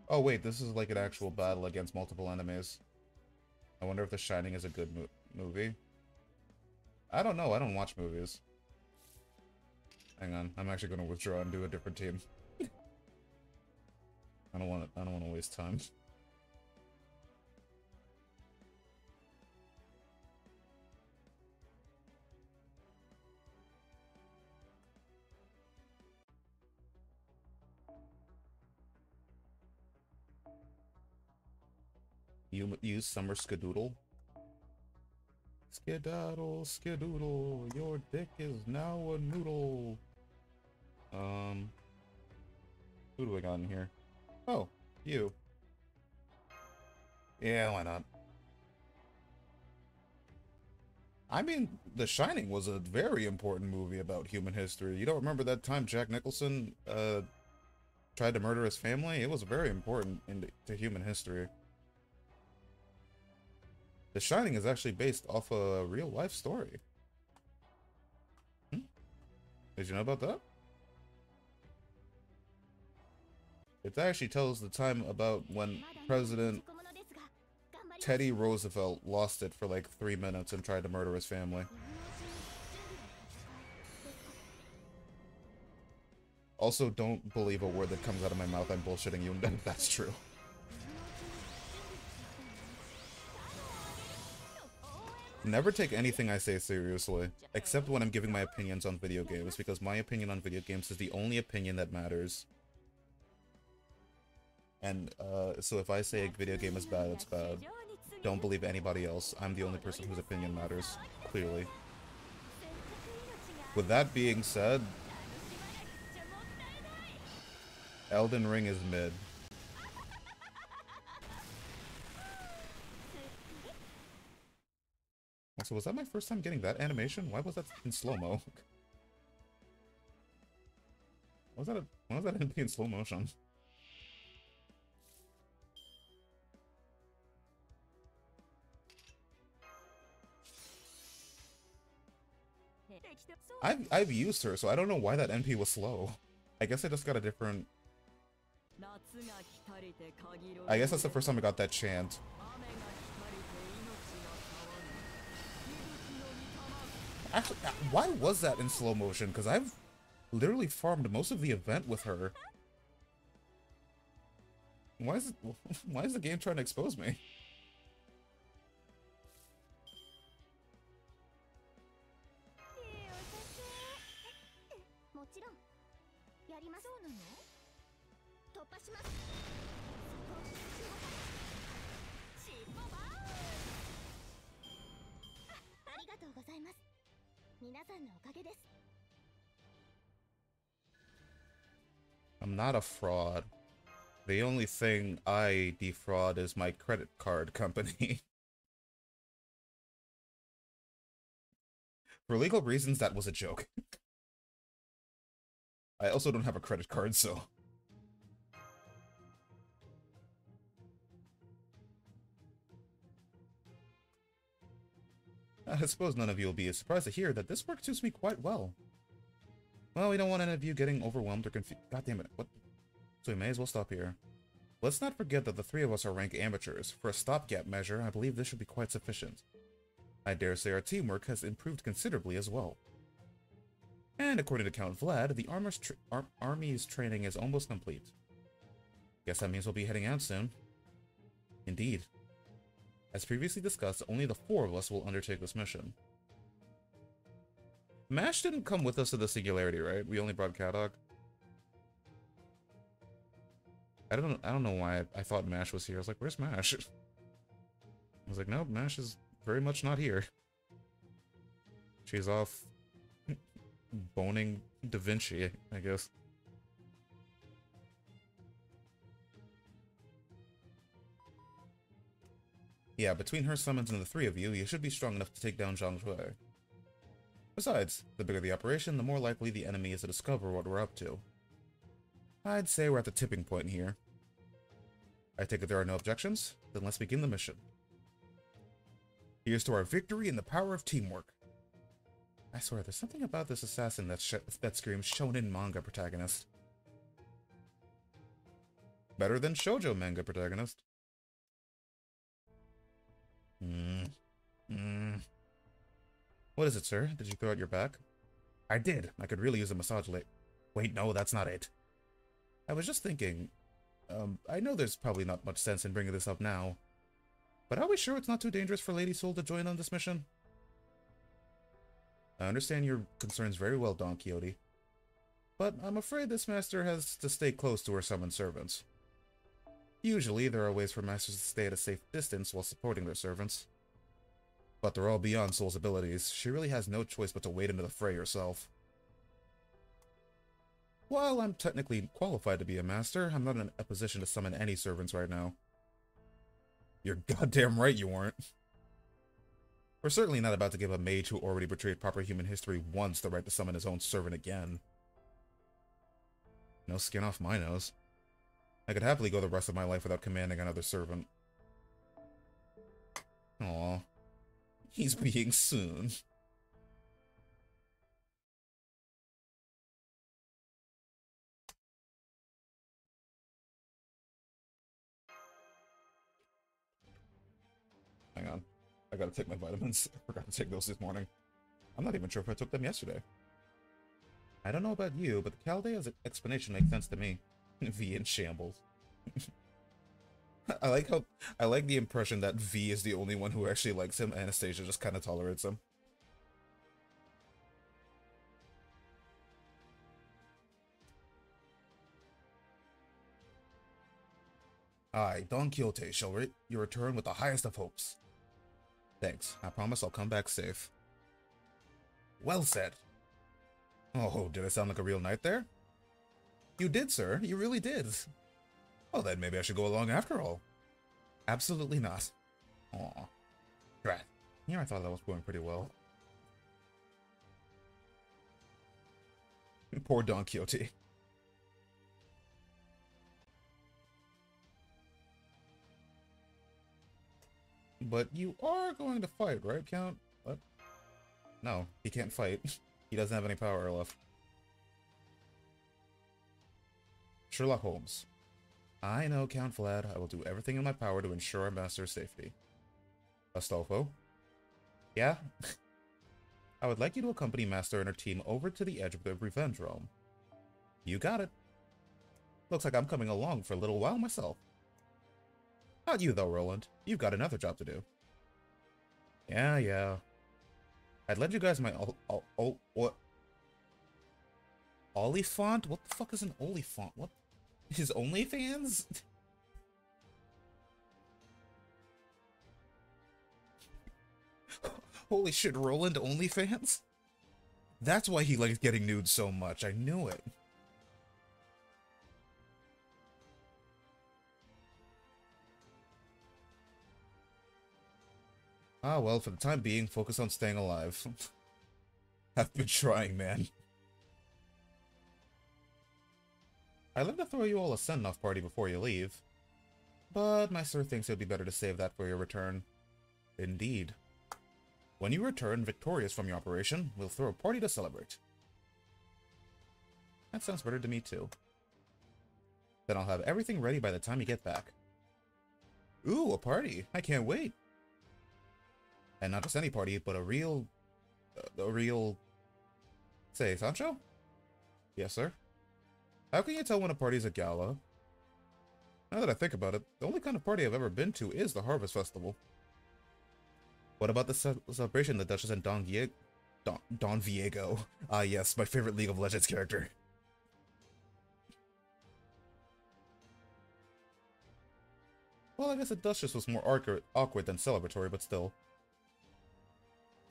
Oh wait, this is like an actual battle against multiple enemies. I wonder if The Shining is a good movie. I don't know, I don't watch movies. Hang on, I'm actually gonna withdraw and do a different team. I don't wanna waste time. You use summer skadoodle? Skedaddle, skedoodle, your dick is now a noodle. Who do I got in here? Oh, you. Yeah, why not? I mean, The Shining was a very important movie about human history. You don't remember that time Jack Nicholson, tried to murder his family? It was very important to human history. The Shining is actually based off a real-life story. Did you know about that? It actually tells the time about when President Teddy Roosevelt lost it for like 3 minutes and tried to murder his family. Also, don't believe a word that comes out of my mouth. I'm bullshitting you. That's true. Never take anything I say seriously, except when I'm giving my opinions on video games, because my opinion on video games is the only opinion that matters. And, so if I say a video game is bad, it's bad. Don't believe anybody else. I'm the only person whose opinion matters, clearly. With that being said, Elden Ring is mid. Also, was that my first time getting that animation? Why was that in slow-mo? Why was that in slow motion? I've used her, so I don't know why that NP was slow. I guess I just got a different... I guess that's the first time I got that chant. Actually, why was that in slow motion? Because I've literally farmed most of the event with her. Why is the game trying to expose me? I'm not a fraud. The only thing I defraud is my credit card company. For legal reasons, that was a joke. I also don't have a credit card, so... I suppose none of you will be surprised to hear that this work suits me quite well. Well, we don't want any of you getting overwhelmed or confused. God damn it, what? So we may as well stop here. Let's not forget that the three of us are rank amateurs. For a stopgap measure, I believe this should be quite sufficient. I dare say our teamwork has improved considerably as well. And according to Count Vlad, the army's training is almost complete. Guess that means we'll be heading out soon. Indeed. As previously discussed, only the four of us will undertake this mission. Mash didn't come with us to the Singularity, right? We only brought Kadok. I don't know why I thought Mash was here. I was like, where's Mash? I was like, nope, Mash is very much not here. She's off boning Da Vinci, I guess. Yeah, between her summons and the three of you, you should be strong enough to take down Zhang Shui. Besides, the bigger the operation, the more likely the enemy is to discover what we're up to. I'd say we're at the tipping point here. I take it there are no objections? Then let's begin the mission. Here's to our victory and the power of teamwork. I swear, there's something about this assassin that screams shonen manga protagonist. Better than shoujo manga protagonist. What is it, sir? Did you throw out your back? I did. I could really use a massage late. Wait, no, that's not it. I was just thinking, I know there's probably not much sense in bringing this up now, but are we sure it's not too dangerous for Lady Soul to join on this mission? I understand your concerns very well, Don Quixote, but I'm afraid this master has to stay close to her summoned servants. Usually, there are ways for masters to stay at a safe distance while supporting their servants. But they're all beyond Soul's abilities. She really has no choice but to wade into the fray herself. While I'm technically qualified to be a master, I'm not in a position to summon any servants right now. You're goddamn right you aren't. We're certainly not about to give a mage who already betrayed proper human history once the right to summon his own servant again. No skin off my nose. I could happily go the rest of my life without commanding another servant. Aw. He's being soon. Hang on. I gotta take my vitamins. I forgot to take those this morning. I'm not even sure if I took them yesterday. I don't know about you, but the Chaldea's explanation makes sense to me. V in shambles. I like the impression that V is the only one who actually likes him. Anastasia just kind of tolerates him. I, Don Quixote, shall rate your return with the highest of hopes. Thanks. I promise I'll come back safe. Well said. Oh, did I sound like a real knight there? You did, sir. You really did. Well, then maybe I should go along after all. Absolutely not. Aw. Drat. Here I thought that was going pretty well. Poor Don Quixote. But you are going to fight, right, Count? What? No, he can't fight. He doesn't have any power left. Sherlock Holmes. I know, Count Vlad. I will do everything in my power to ensure our master's safety. Astolfo? Yeah? I would like you to accompany Master and her team over to the edge of the Revenge Realm. You got it. Looks like I'm coming along for a little while myself. Not you, though, Roland. You've got another job to do. Yeah. I'd lend you guys my what? Olifant? What the fuck is an Olifant? What? His OnlyFans? Holy shit, Roland OnlyFans? That's why he likes getting nude so much. I knew it. Ah, well, for the time being, focus on staying alive. I've been trying, man. I'd like to throw you all a send-off party before you leave, but my sir thinks it would be better to save that for your return. Indeed. When you return victorious from your operation, we'll throw a party to celebrate. That sounds better to me, too. Then I'll have everything ready by the time you get back. Ooh, a party! I can't wait! And not just any party, but a real... Say, Sancho? Yes, sir? How can you tell when a party's a gala? Now that I think about it, the only kind of party I've ever been to is the Harvest Festival. What about the celebration the Duchess and Don Viego? Ah yes, my favorite League of Legends character. Well, I guess the Duchess was more awkward than celebratory, but still.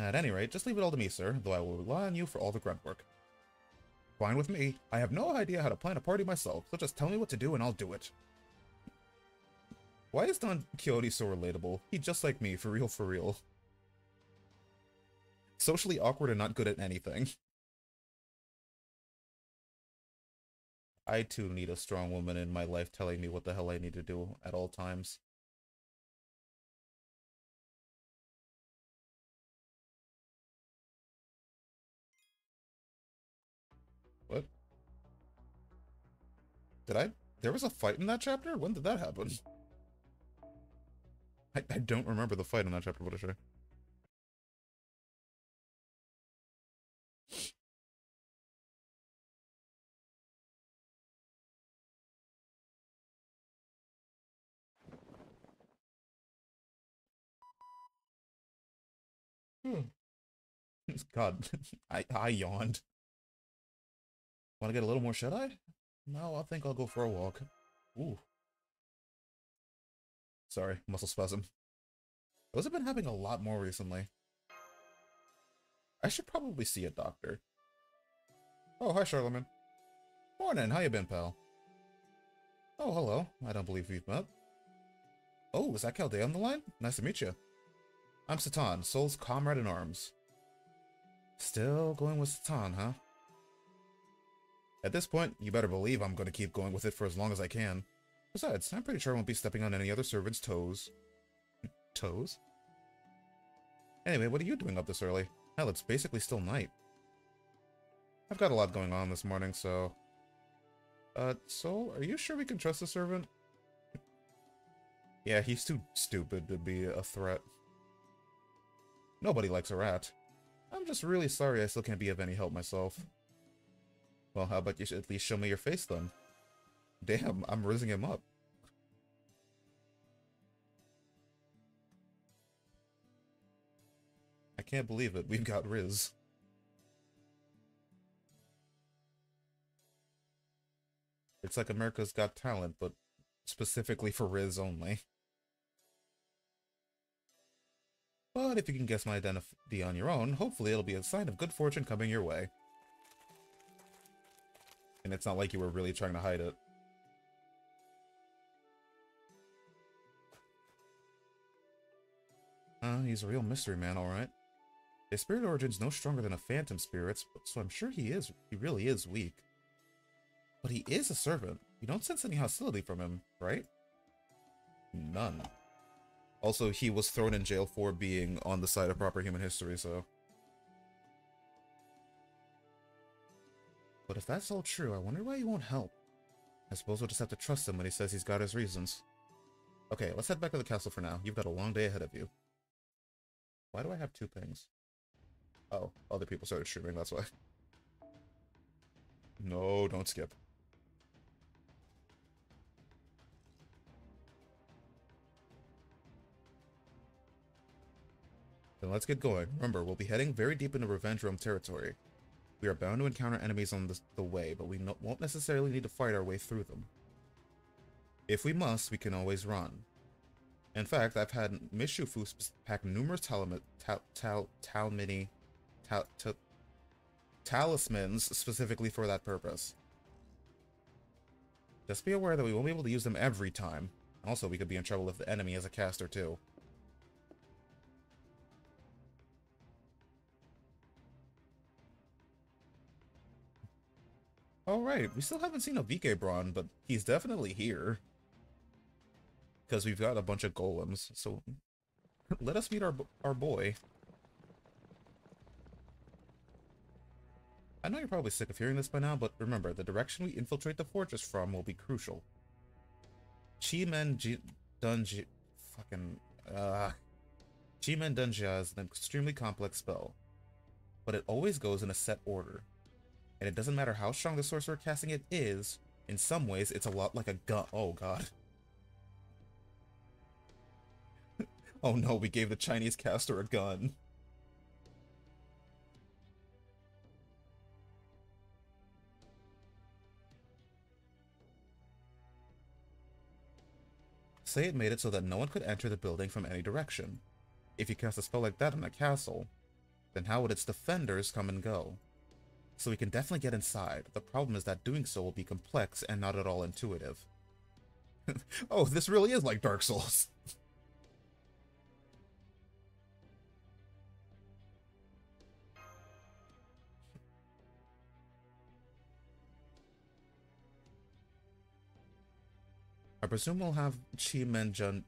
At any rate, just leave it all to me, sir, though I will rely on you for all the grunt work. Fine with me. I have no idea how to plan a party myself, so just tell me what to do and I'll do it. Why is Don Quixote so relatable? He's just like me, for real, for real. Socially awkward and not good at anything. I too need a strong woman in my life telling me what the hell I need to do at all times. What? There was a fight in that chapter? When did that happen? I don't remember the fight in that chapter, what is it? God, I yawned. Want to get a little more shut-eye? No, I think I'll go for a walk. Ooh. Sorry, muscle spasm. Those have been happening a lot more recently. I should probably see a doctor. Oh, hi, Charlemagne. Morning, how you been, pal? Oh, hello. I don't believe we've met. Oh, is that Calde on the line? Nice to meet you. I'm Satan, Soul's comrade in arms. Still going with Satan, huh? At this point, you better believe I'm going to keep going with it for as long as I can. Besides, I'm pretty sure I won't be stepping on any other servants' toes. Toes? Anyway, what are you doing up this early? Hell, it's basically still night. I've got a lot going on this morning, so... Soul, are you sure we can trust the servant? Yeah, he's too stupid to be a threat. Nobody likes a rat. I'm just really sorry I still can't be of any help myself. Well, how about you at least show me your face, then? Damn, I'm rizzing him up. I can't believe it, we've got Riz. It's like America's Got Talent, but specifically for Riz only. But if you can guess my identity on your own, hopefully it'll be a sign of good fortune coming your way. And it's not like you were really trying to hide it. He's a real mystery man, alright. His spirit origin's no stronger than a phantom spirit's, so I'm sure he really is weak. But he is a servant. You don't sense any hostility from him, right? None. Also, he was thrown in jail for being on the side of proper human history, so... But if that's all true, I wonder why he won't help. I suppose we'll just have to trust him when he says he's got his reasons. Okay, let's head back to the castle for now. You've got a long day ahead of you. Why do I have two pings? Oh, other people started streaming, that's why. No, don't skip. Then let's get going. Remember, we'll be heading very deep into Revenge Realm territory. We are bound to encounter enemies on the way, but we won't necessarily need to fight our way through them. If we must, we can always run. In fact, I've had Mishufu pack numerous talismans specifically for that purpose. Just be aware that we won't be able to use them every time. Also, we could be in trouble if the enemy is a caster too. Alright, we still haven't seen a VK Braun, but he's definitely here. Because we've got a bunch of golems, so let us meet our boy. I know you're probably sick of hearing this by now, but remember, the direction we infiltrate the fortress from will be crucial. Chi-Men Dunjia... Fucking... Chi-Men Dunjia is an extremely complex spell, but it always goes in a set order. And it doesn't matter how strong the sorcerer casting it is, in some ways it's a lot like a gun. Oh god. Oh no, we gave the Chinese caster a gun. Say it made it so that no one could enter the building from any direction. If you cast a spell like that in a castle, then how would its defenders come and go? So we can definitely get inside. The problem is that doing so will be complex and not at all intuitive. Oh, this really is like Dark Souls. I presume we'll have Chi-Men Jun...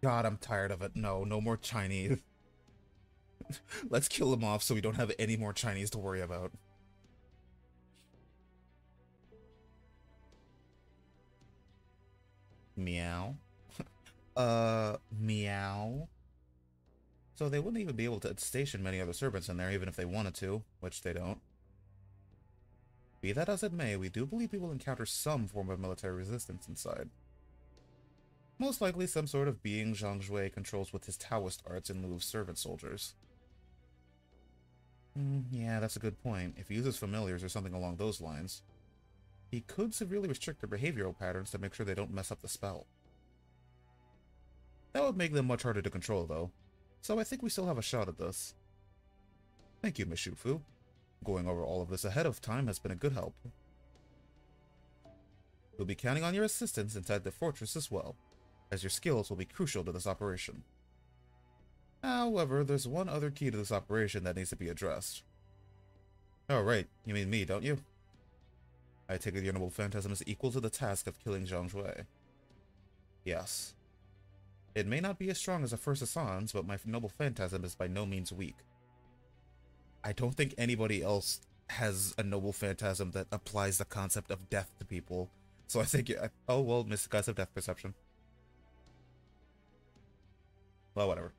God, I'm tired of it. No, no more Chinese. Let's kill them off so we don't have any more Chinese to worry about. Meow. Meow. So they wouldn't even be able to station many other servants in there even if they wanted to, which they don't. Be that as it may, we do believe we will encounter some form of military resistance inside. Most likely some sort of being Zhang Jue controls with his Taoist arts in lieu of servant soldiers. Yeah, that's a good point. If he uses familiars or something along those lines, he could severely restrict their behavioral patterns to make sure they don't mess up the spell. That would make them much harder to control, though, so I think we still have a shot at this. Thank you, Miss Shufu. Going over all of this ahead of time has been a good help. We'll be counting on your assistance inside the fortress as well, as your skills will be crucial to this operation. However, there's one other key to this operation that needs to be addressed. Oh, right. You mean me, don't you? I take it your noble phantasm is equal to the task of killing Zhang Jue. Yes. It may not be as strong as a first Hassan's, but my noble phantasm is by no means weak. I don't think anybody else has a noble phantasm that applies the concept of death to people. So I think, oh well, Mystic Guys of Death Perception. Well, whatever.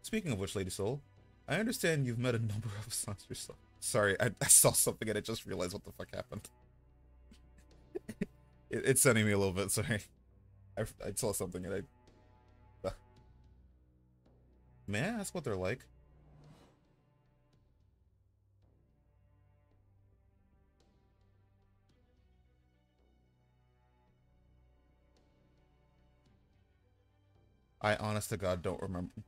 Speaking of which, Lady Soul, I understand you've met a number of sons yourself. Sorry, I saw something and I just realized what the fuck happened. It's sending me a little bit, sorry. I saw something and May I ask what they're like? I honest to God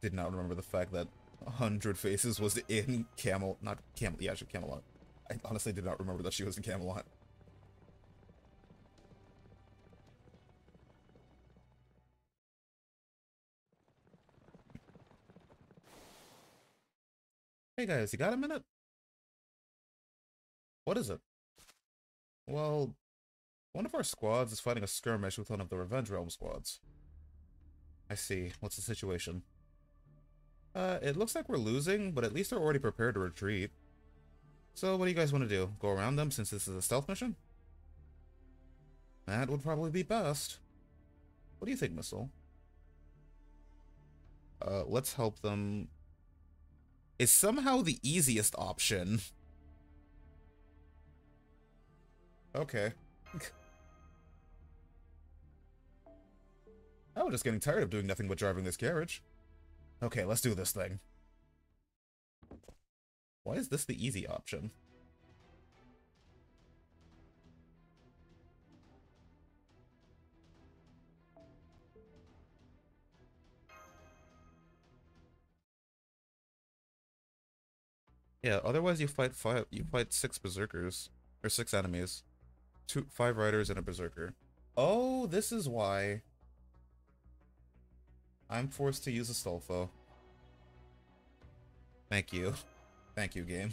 did not remember the fact that 100 Faces was in Camelot. I honestly did not remember that she was in Camelot. Hey guys, you got a minute? What is it? Well, one of our squads is fighting a skirmish with one of the Revenge Realm squads. I see. What's the situation? It looks like we're losing, but at least they're already prepared to retreat. So what do you guys want to do? Go around them since this is a stealth mission? That would probably be best. What do you think, Missile? Let's help them. Is somehow the easiest option. Okay. I was just getting tired of doing nothing but driving this carriage. Okay, let's do this thing. Why is this the easy option? Yeah, otherwise you fight 6 berserkers. Or 6 enemies. 5 riders and a berserker. Oh, this is why I'm forced to use a Stolfo. Thank you. Thank you, game.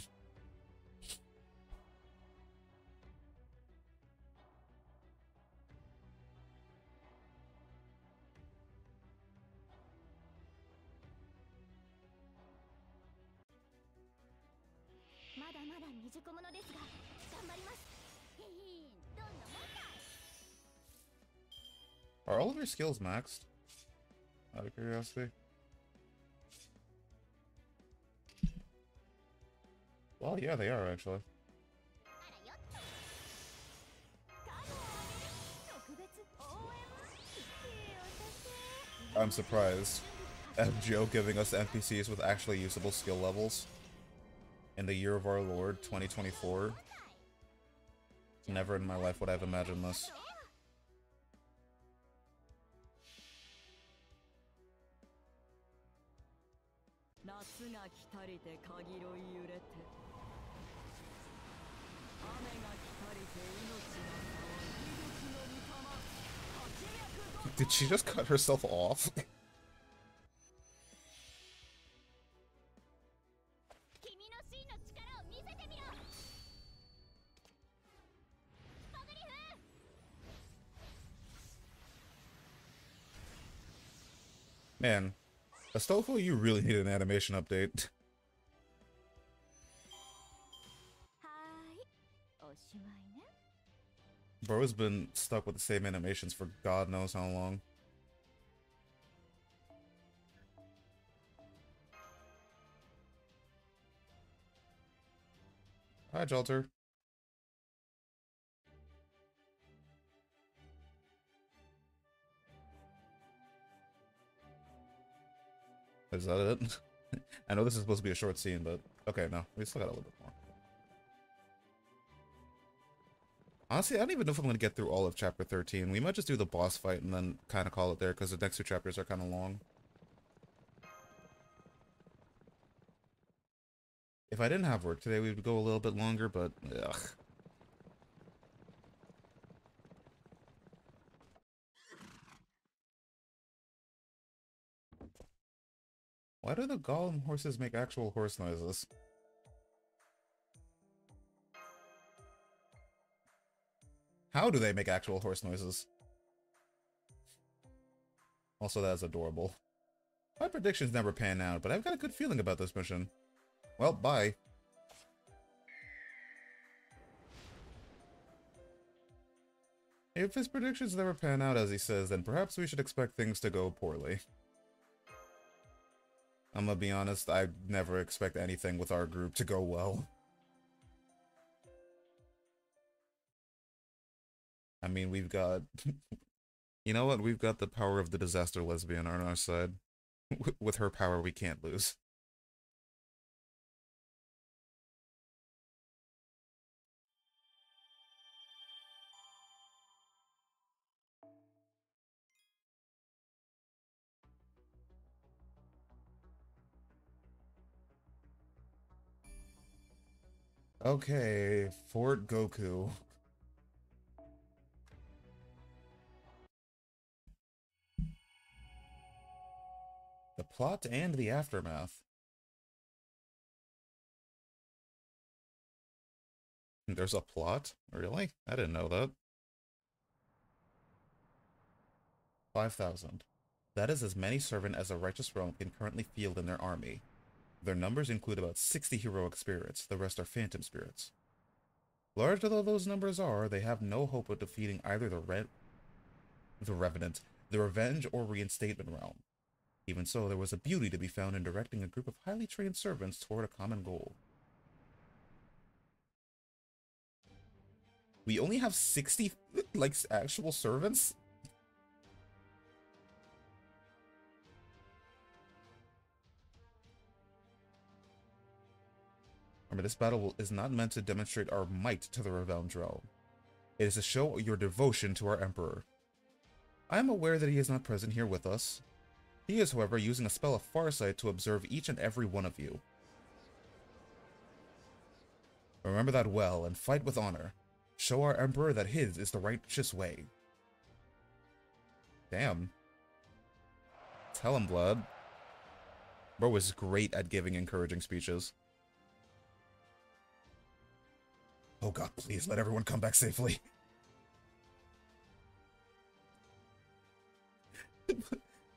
Are all of your skills maxed? Out of curiosity. Well, yeah, they are actually. I'm surprised. FGO giving us NPCs with actually usable skill levels. In the year of our Lord, 2024. Never in my life would I have imagined this. Did she just cut herself off? Man, Astolfo, you really need an animation update. Bro's been stuck with the same animations for God knows how long. Hi, Jalter. Is that it? I know this is supposed to be a short scene, but okay, no, we still got a little bit more. Honestly, I don't even know if I'm going to get through all of Chapter 13. We might just do the boss fight and then kind of call it there, because the next two chapters are kind of long. If I didn't have work today, we would go a little bit longer, but ugh. Why do the golem horses make actual horse noises? How do they make actual horse noises? Also, that is adorable. My predictions never pan out, but I've got a good feeling about this mission. Well, bye. If his predictions never pan out as he says, then perhaps we should expect things to go poorly. I'm gonna be honest, I never expect anything with our group to go well. I mean, we've got... You know what? We've got the power of the disaster lesbian on our side. With her power, we can't lose. Okay, Fort Goku. The plot and the aftermath. There's a plot? Really? I didn't know that. 5,000. That is as many servant as a righteous realm can currently field in their army. Their numbers include about 60 heroic spirits, the rest are phantom spirits. Large though those numbers are, they have no hope of defeating either the Revenant, the Revenge, or Reinstatement realm. Even so, there was a beauty to be found in directing a group of highly trained servants toward a common goal. We only have 60, like, actual servants? Remember, this battle is not meant to demonstrate our might to the Revenge realm. It is to show your devotion to our Emperor. I am aware that he is not present here with us. He is, however, using a spell of Farsight to observe each and every one of you. Remember that well, and fight with honor. Show our Emperor that his is the righteous way. Damn. Tell him, Blood. Bro was great at giving encouraging speeches. Oh god, please let everyone come back safely.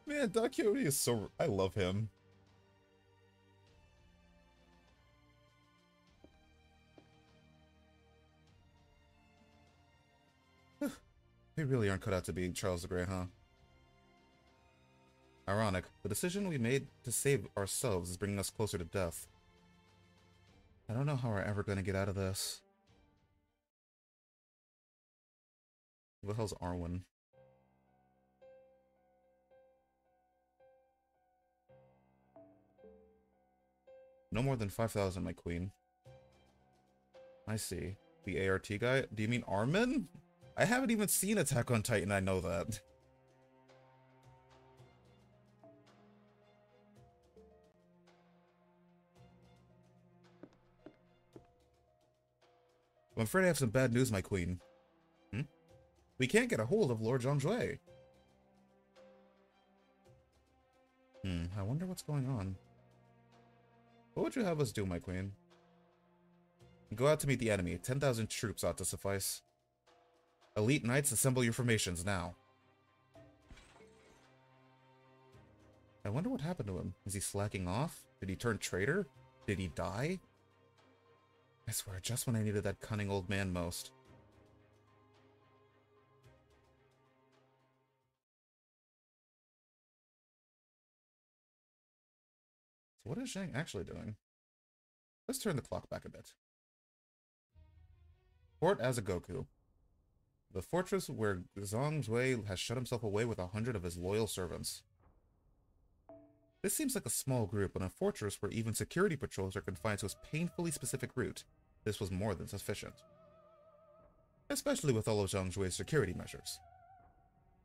Man, Doc Coyote is so... I love him. We really aren't cut out to be Charles the Great, huh? Ironic. The decision we made to save ourselves is bringing us closer to death. I don't know how we're ever going to get out of this. Who the hell's Arwen? No more than 5,000, my queen. I see. The ART guy? Do you mean Armin? I haven't even seen Attack on Titan, I know that. I'm afraid I have some bad news, my queen. Hmm? We can't get a hold of Lord Zhongzhui. I wonder what's going on. What would you have us do, my queen? Go out to meet the enemy. 10,000 troops ought to suffice. Elite knights, assemble your formations now. I wonder what happened to him. Is he slacking off? Did he turn traitor? Did he die? I swear, just when I needed that cunning old man most. So what is Zhang actually doing? Let's turn the clock back a bit. Fort Azagoku. The fortress where Zhang Zhui has shut himself away with 100 of his loyal servants. This seems like a small group, and a fortress where even security patrols are confined to a painfully specific route. This was more than sufficient. Especially with all of Zhang Zhui's security measures.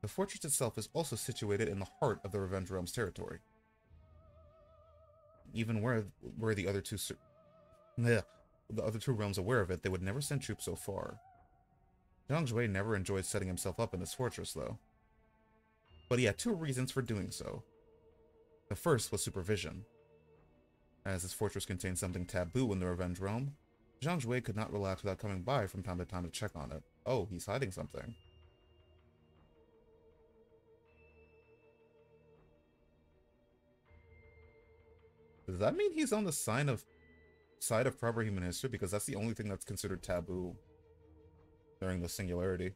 The fortress itself is also situated in the heart of the Revenge Realm's territory. Even were the other two realms aware of it, they would never send troops so far. Zhang Zhui never enjoyed setting himself up in this fortress, though. But he had two reasons for doing so. The first was supervision. As this fortress contained something taboo in the Revenge Realm, Zhang Zhui could not relax without coming by from time to check on it. Oh, he's hiding something. Does that mean he's on the side of proper human history? Because that's the only thing that's considered taboo during the Singularity.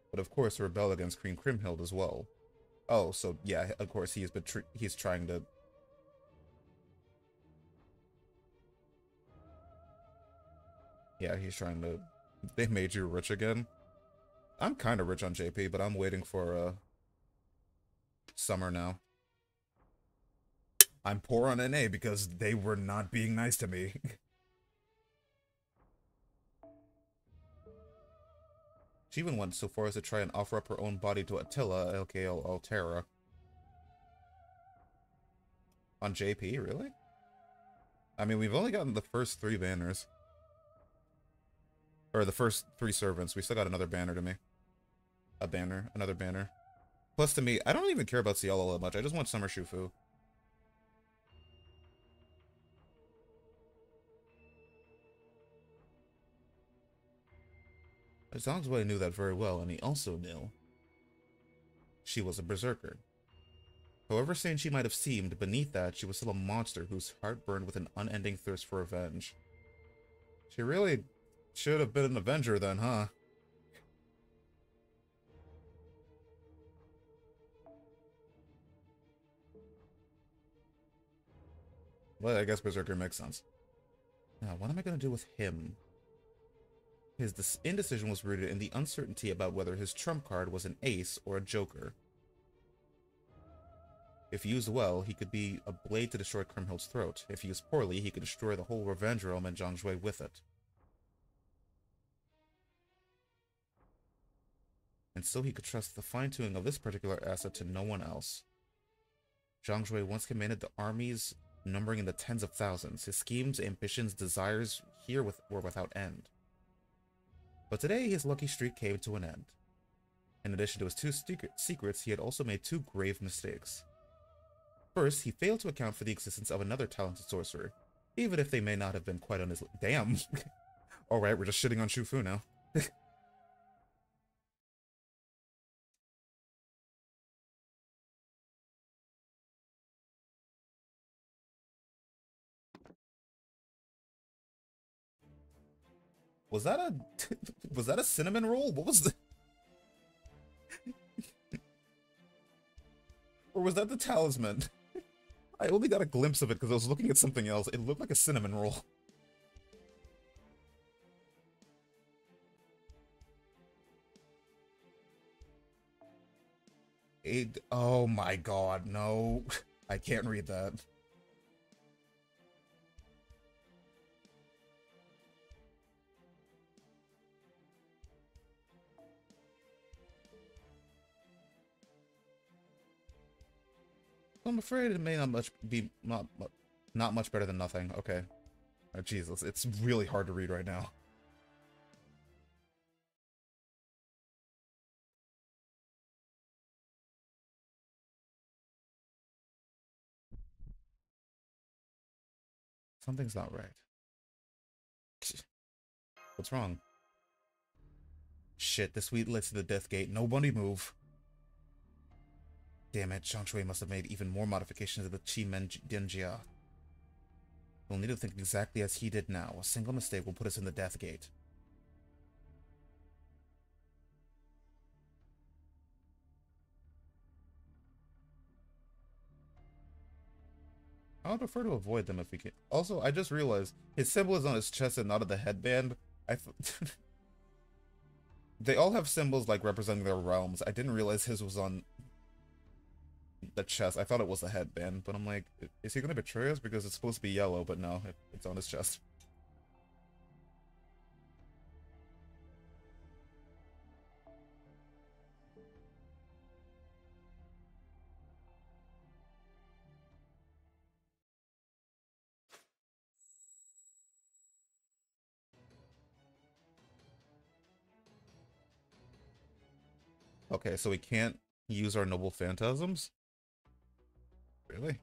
But of course, rebel against Queen Kriemhild as well. Oh, so yeah, of course he's trying to. Yeah, he's trying to. They made you rich again. I'm kind of rich on JP, but I'm waiting for summer now. I'm poor on NA because they were not being nice to me. She even went so far as to try and offer up her own body to Attila, aka Altera. On JP, really? I mean, we've only gotten the first 3 banners. Or the first 3 servants. We still got another banner to me. A banner. Another banner. Plus, to me, I don't even care about Cielo that much. I just want Summer Shufu. Zhang Zhui knew that very well, and he also knew she was a berserker. However sane she might have seemed, beneath that, she was still a monster whose heart burned with an unending thirst for revenge. She really should have been an Avenger then, huh? Well, I guess Berserker makes sense. Now, what am I going to do with him? His indecision was rooted in the uncertainty about whether his trump card was an ace or a joker. If used well, he could be a blade to destroy Kriemhild's throat. If used poorly, he could destroy the whole Revenge Realm and Zhang Zhui with it. And so he could trust the fine-tuning of this particular asset to no one else. Zhang Zhui once commanded the armies numbering in the tens of thousands. His schemes, ambitions, desires here were without end. But today, his lucky streak came to an end. In addition to his 2 secrets, he had also made 2 grave mistakes. First, he failed to account for the existence of another talented sorcerer, even if they may not have been quite on his... Damn! Alright, we're just shitting on Shufu now. Was that a was that a cinnamon roll? What was the or was that the talisman? I only got a glimpse of it because I was looking at something else. It looked like a cinnamon roll. Oh my god, no. I can't read that. I'm afraid it may not much be not much better than nothing. Okay. Oh, Jesus, it's really hard to read right now. Something's not right. What's wrong? Shit, this leads to the death gate. Nobody move. Damn it, Zhang Shui must have made even more modifications to the Qi Men Dianjia. We'll need to think exactly as he did now. A single mistake will put us in the death gate. I would prefer to avoid them if we can. Also, I just realized his symbol is on his chest and not on the headband. They all have symbols like representing their realms. I didn't realize his was on the chest. I thought it was the headband, but I'm like, is he gonna betray us because it's supposed to be yellow? But no, it's on his chest. Okay, so we can't use our noble phantasms? Really?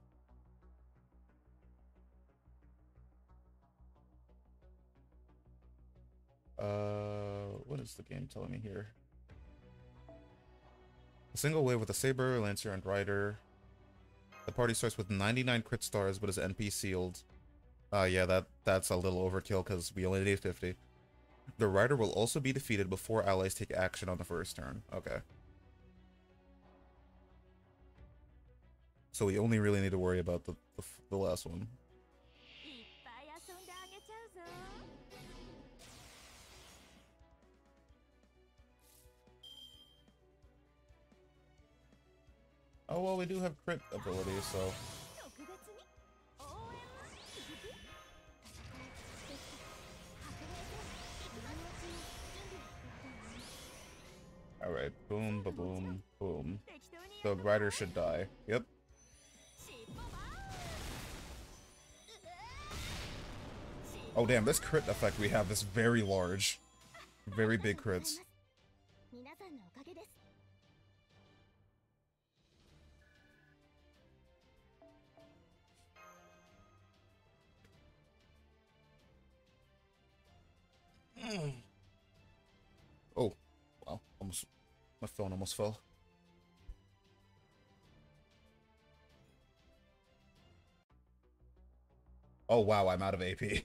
What is the game telling me here? A single wave with a saber, lancer, and rider. The party starts with 99 crit stars, but is NP sealed. Yeah, that's a little overkill because we only need 50. The rider will also be defeated before allies take action on the first turn. Okay. So we only really need to worry about the last one. Oh, well, we do have crit ability, so... Alright, boom, ba-boom, boom. The rider should die. Yep. Oh damn, this crit effect we have is very large. Very big crits. Oh, wow, almost, my phone almost fell. Oh wow, I'm out of AP.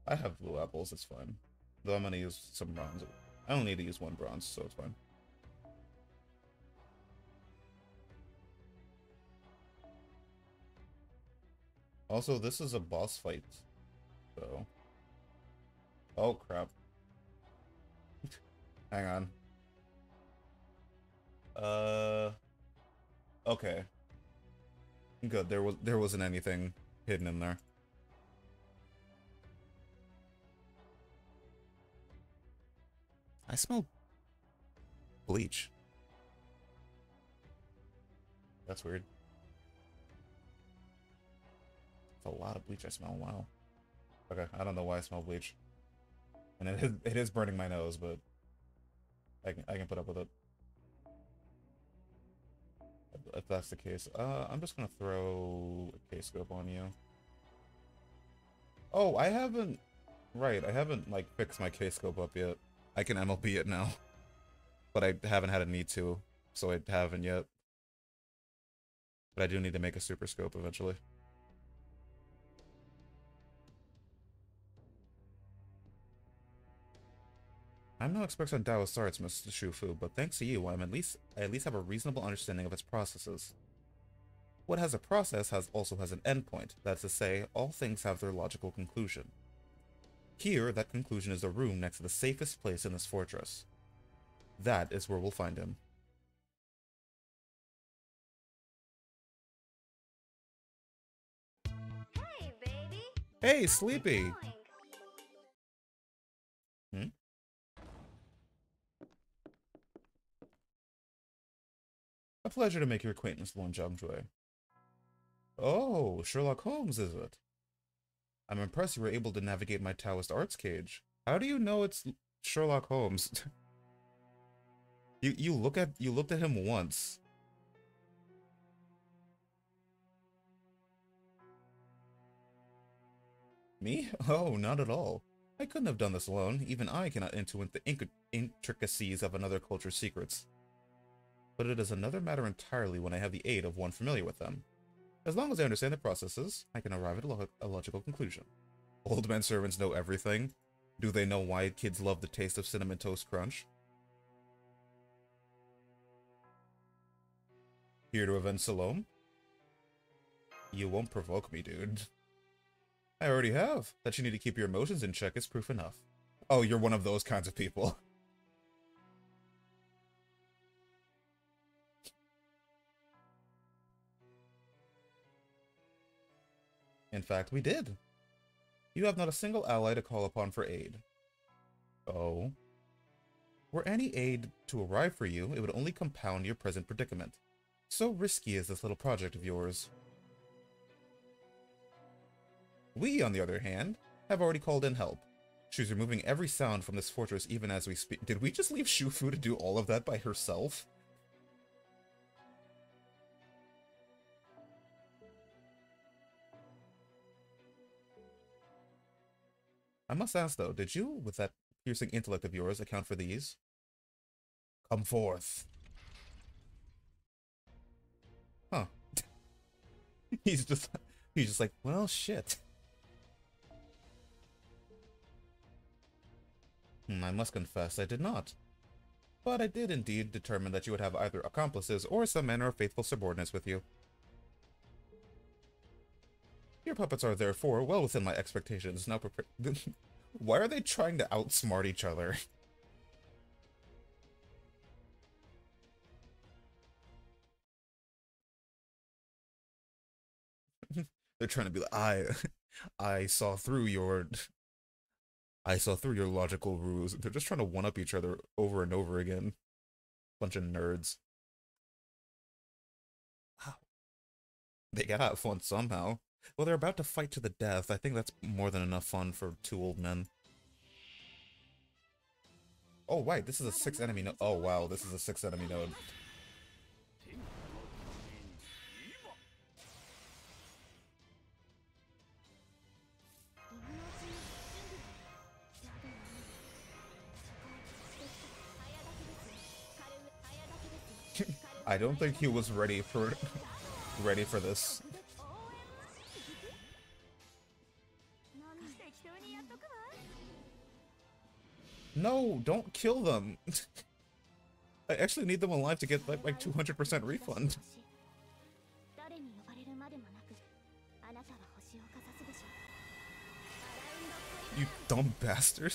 I have blue apples, it's fine. Though I'm gonna use some bronze. I only need to use one bronze, so it's fine. Also, this is a boss fight, so... Oh, crap. Hang on. Okay. Good, there wasn't anything hidden in there. I smell bleach. That's weird. It's a lot of bleach I smell. Wow. Okay, I don't know why I smell bleach. And it is burning my nose, but I can put up with it. If that's the case. I'm just gonna throw a K-scope on you. Oh, I haven't... Right, I haven't, like, fixed my K-scope up yet. I can MLB it now. But I haven't had a need to, so I haven't yet. But I do need to make a super scope eventually. I'm no expert on Taoist arts, Mr. Shufu, but thanks to you, I at least have a reasonable understanding of its processes. What has a process also has an endpoint. That's to say, all things have their logical conclusion. Here, that conclusion is the room next to the safest place in this fortress. That is where we'll find him. Hey, baby. Hey, Sleepy! Going. Hmm? A pleasure to make your acquaintance, Lord Jiangjue. Oh, Sherlock Holmes, is it? I'm impressed you were able to navigate my Taoist arts cage. How do you know it's Sherlock Holmes? you looked at him once. Me? Oh, not at all. I couldn't have done this alone. Even I cannot intuit the intricacies of another culture's secrets. But it is another matter entirely when I have the aid of one familiar with them. As long as I understand the processes, I can arrive at a logical conclusion. Old men servants know everything. Do they know why kids love the taste of Cinnamon Toast Crunch? Here to avenge Salome? You won't provoke me, dude. I already have. That you need to keep your emotions in check is proof enough. Oh, you're one of those kinds of people. In fact, we did. You have not a single ally to call upon for aid. Oh. Were any aid to arrive for you, it would only compound your present predicament. So risky is this little project of yours. We, on the other hand, have already called in help. She's removing every sound from this fortress even as we speak. Did we just leave Shufu to do all of that by herself? I must ask though, did you, with that piercing intellect of yours, account for these? Come forth. Huh. he's just like, well, shit. I must confess I did not. But I did indeed determine that you would have either accomplices or some manner of faithful subordinates with you. Your puppets are therefore well within my expectations. Now prepare. Why are they trying to outsmart each other? They're trying to be like, I saw through your logical rules. They're just trying to one-up each other over and over again. Bunch of nerds. Wow. They gotta have fun somehow. Well, they're about to fight to the death. I think that's more than enough fun for two old men. Oh, right, this is a 6 enemy node. Oh, wow, this is a 6 enemy node. I don't think he was ready for this. No, don't kill them. I actually need them alive to get like 200% refund. You dumb bastard.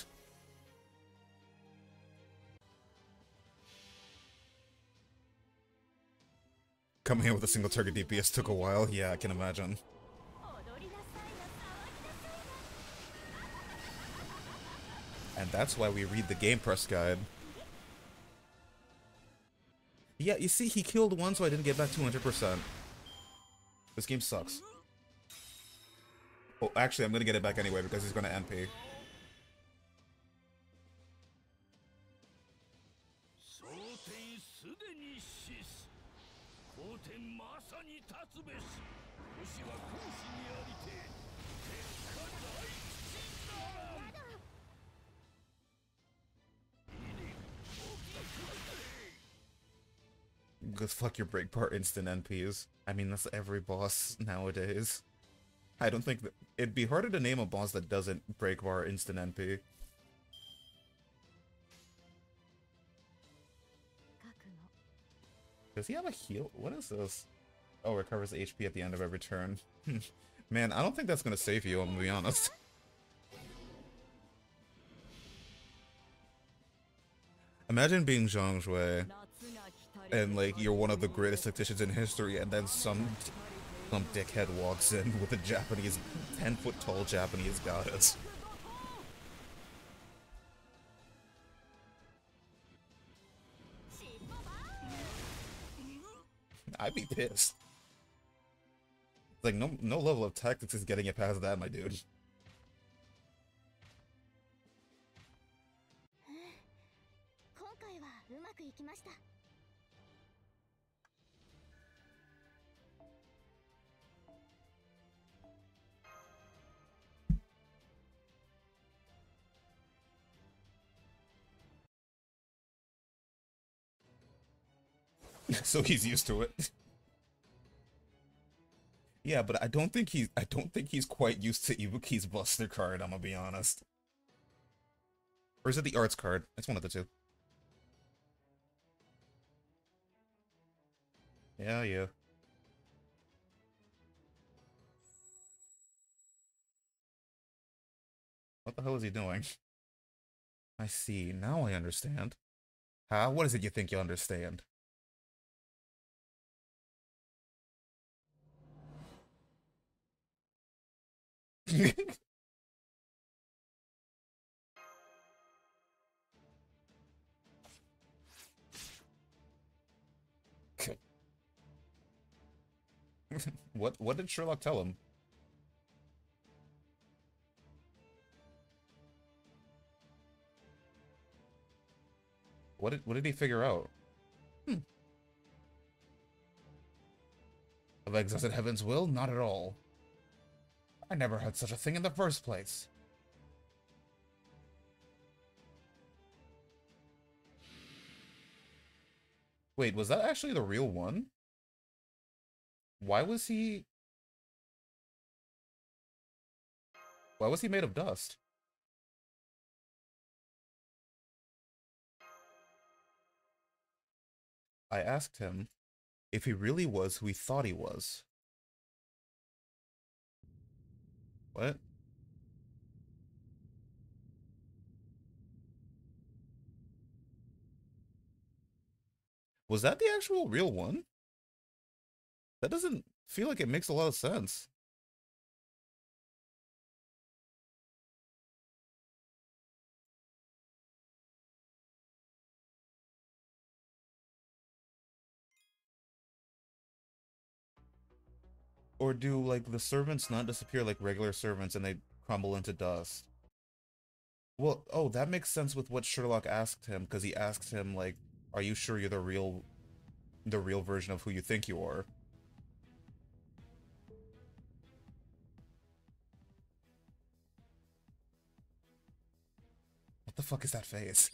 Coming in with a single target DPS took a while. Yeah, I can imagine. And that's why we read the game press guide. Yeah, you see, he killed one, so I didn't get back 200%. This game sucks. Oh, actually, I'm gonna get it back anyway because he's gonna NP. Go fuck your breakpart instant NPs. I mean, that's every boss nowadays. I don't think that it'd be harder to name a boss that doesn't break bar instant NP. Does he have a heal? What is this? Oh, recovers HP at the end of every turn. Man, I don't think that's gonna save you, I'm gonna be honest. Imagine being Zhang Shui, and like you're one of the greatest tacticians in history, and then some dickhead walks in with a Japanese, 10-foot tall Japanese goddess. I'd be pissed. Like no level of tactics is getting it past that, my dude. So he's used to it. Yeah, but I don't think he's quite used to Ibuki's Buster card, I'm gonna be honest. Or is it the arts card? It's one of the two. Yeah, yeah. What the hell is he doing? I see. Now I understand. Huh? What is it you think you understand? What did Sherlock tell him? What did he figure out? Have I exhausted Heaven's will? Not at all. I never had such a thing in the first place. Wait, was that actually the real one? Why was he made of dust? I asked him if he really was who he thought he was. What? Was that the actual real one? That doesn't feel like it makes a lot of sense. Or do, like, the servants not disappear like regular servants and they crumble into dust? Well, oh, that makes sense with what Sherlock asked him, because he asked him, like, are you sure you're the real version of who you think you are? What the fuck is that face?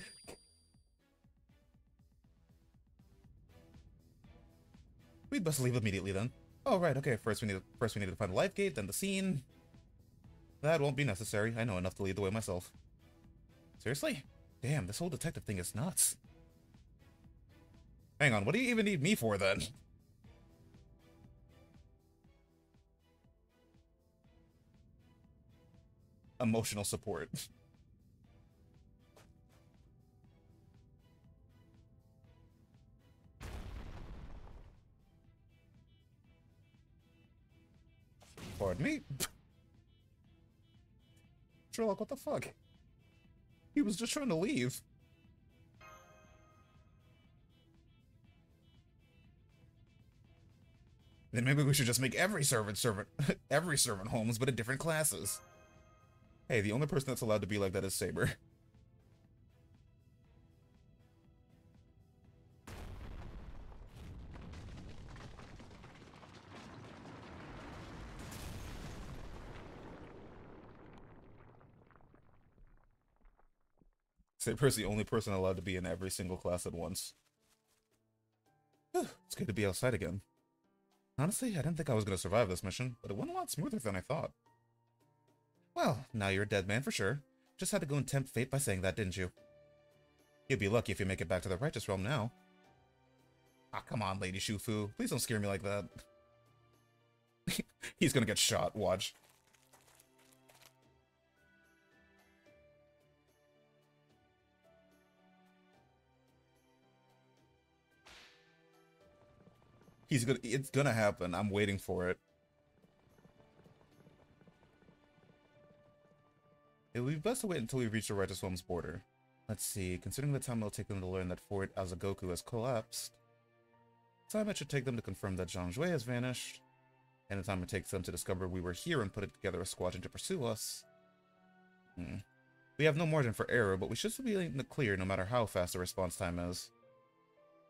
We'd best leave immediately then. Oh, right, okay, first we need to find the life gate, then the scene. That won't be necessary. I know enough to lead the way myself. Seriously? Damn, this whole detective thing is nuts. Hang on, what do you even need me for, then? Emotional support. Pardon me? Sherlock, what the fuck? He was just trying to leave. Then maybe we should just make every servant homes, but in different classes. Hey, the only person that's allowed to be like that is Saber. Saber's the only person allowed to be in every single class at once. It's good to be outside again. Honestly, I didn't think I was going to survive this mission, but it went a lot smoother than I thought. Well, now you're a dead man for sure. Just had to go and tempt fate by saying that, didn't you? You'd be lucky if you make it back to the Righteous Realm now. Ah, come on, Lady Shufu. Please don't scare me like that. He's gonna get shot, watch. It's gonna happen. I'm waiting for it. It would be best to wait until we reach the Righteous One's border. Let's see, considering the time it'll take them to learn that Fort Azagoku has collapsed, the time it should take them to confirm that Zhang Jue has vanished, and the time it takes them to discover we were here and put together a squadron to pursue us. We have no margin for error, but we should still be in the clear no matter how fast the response time is.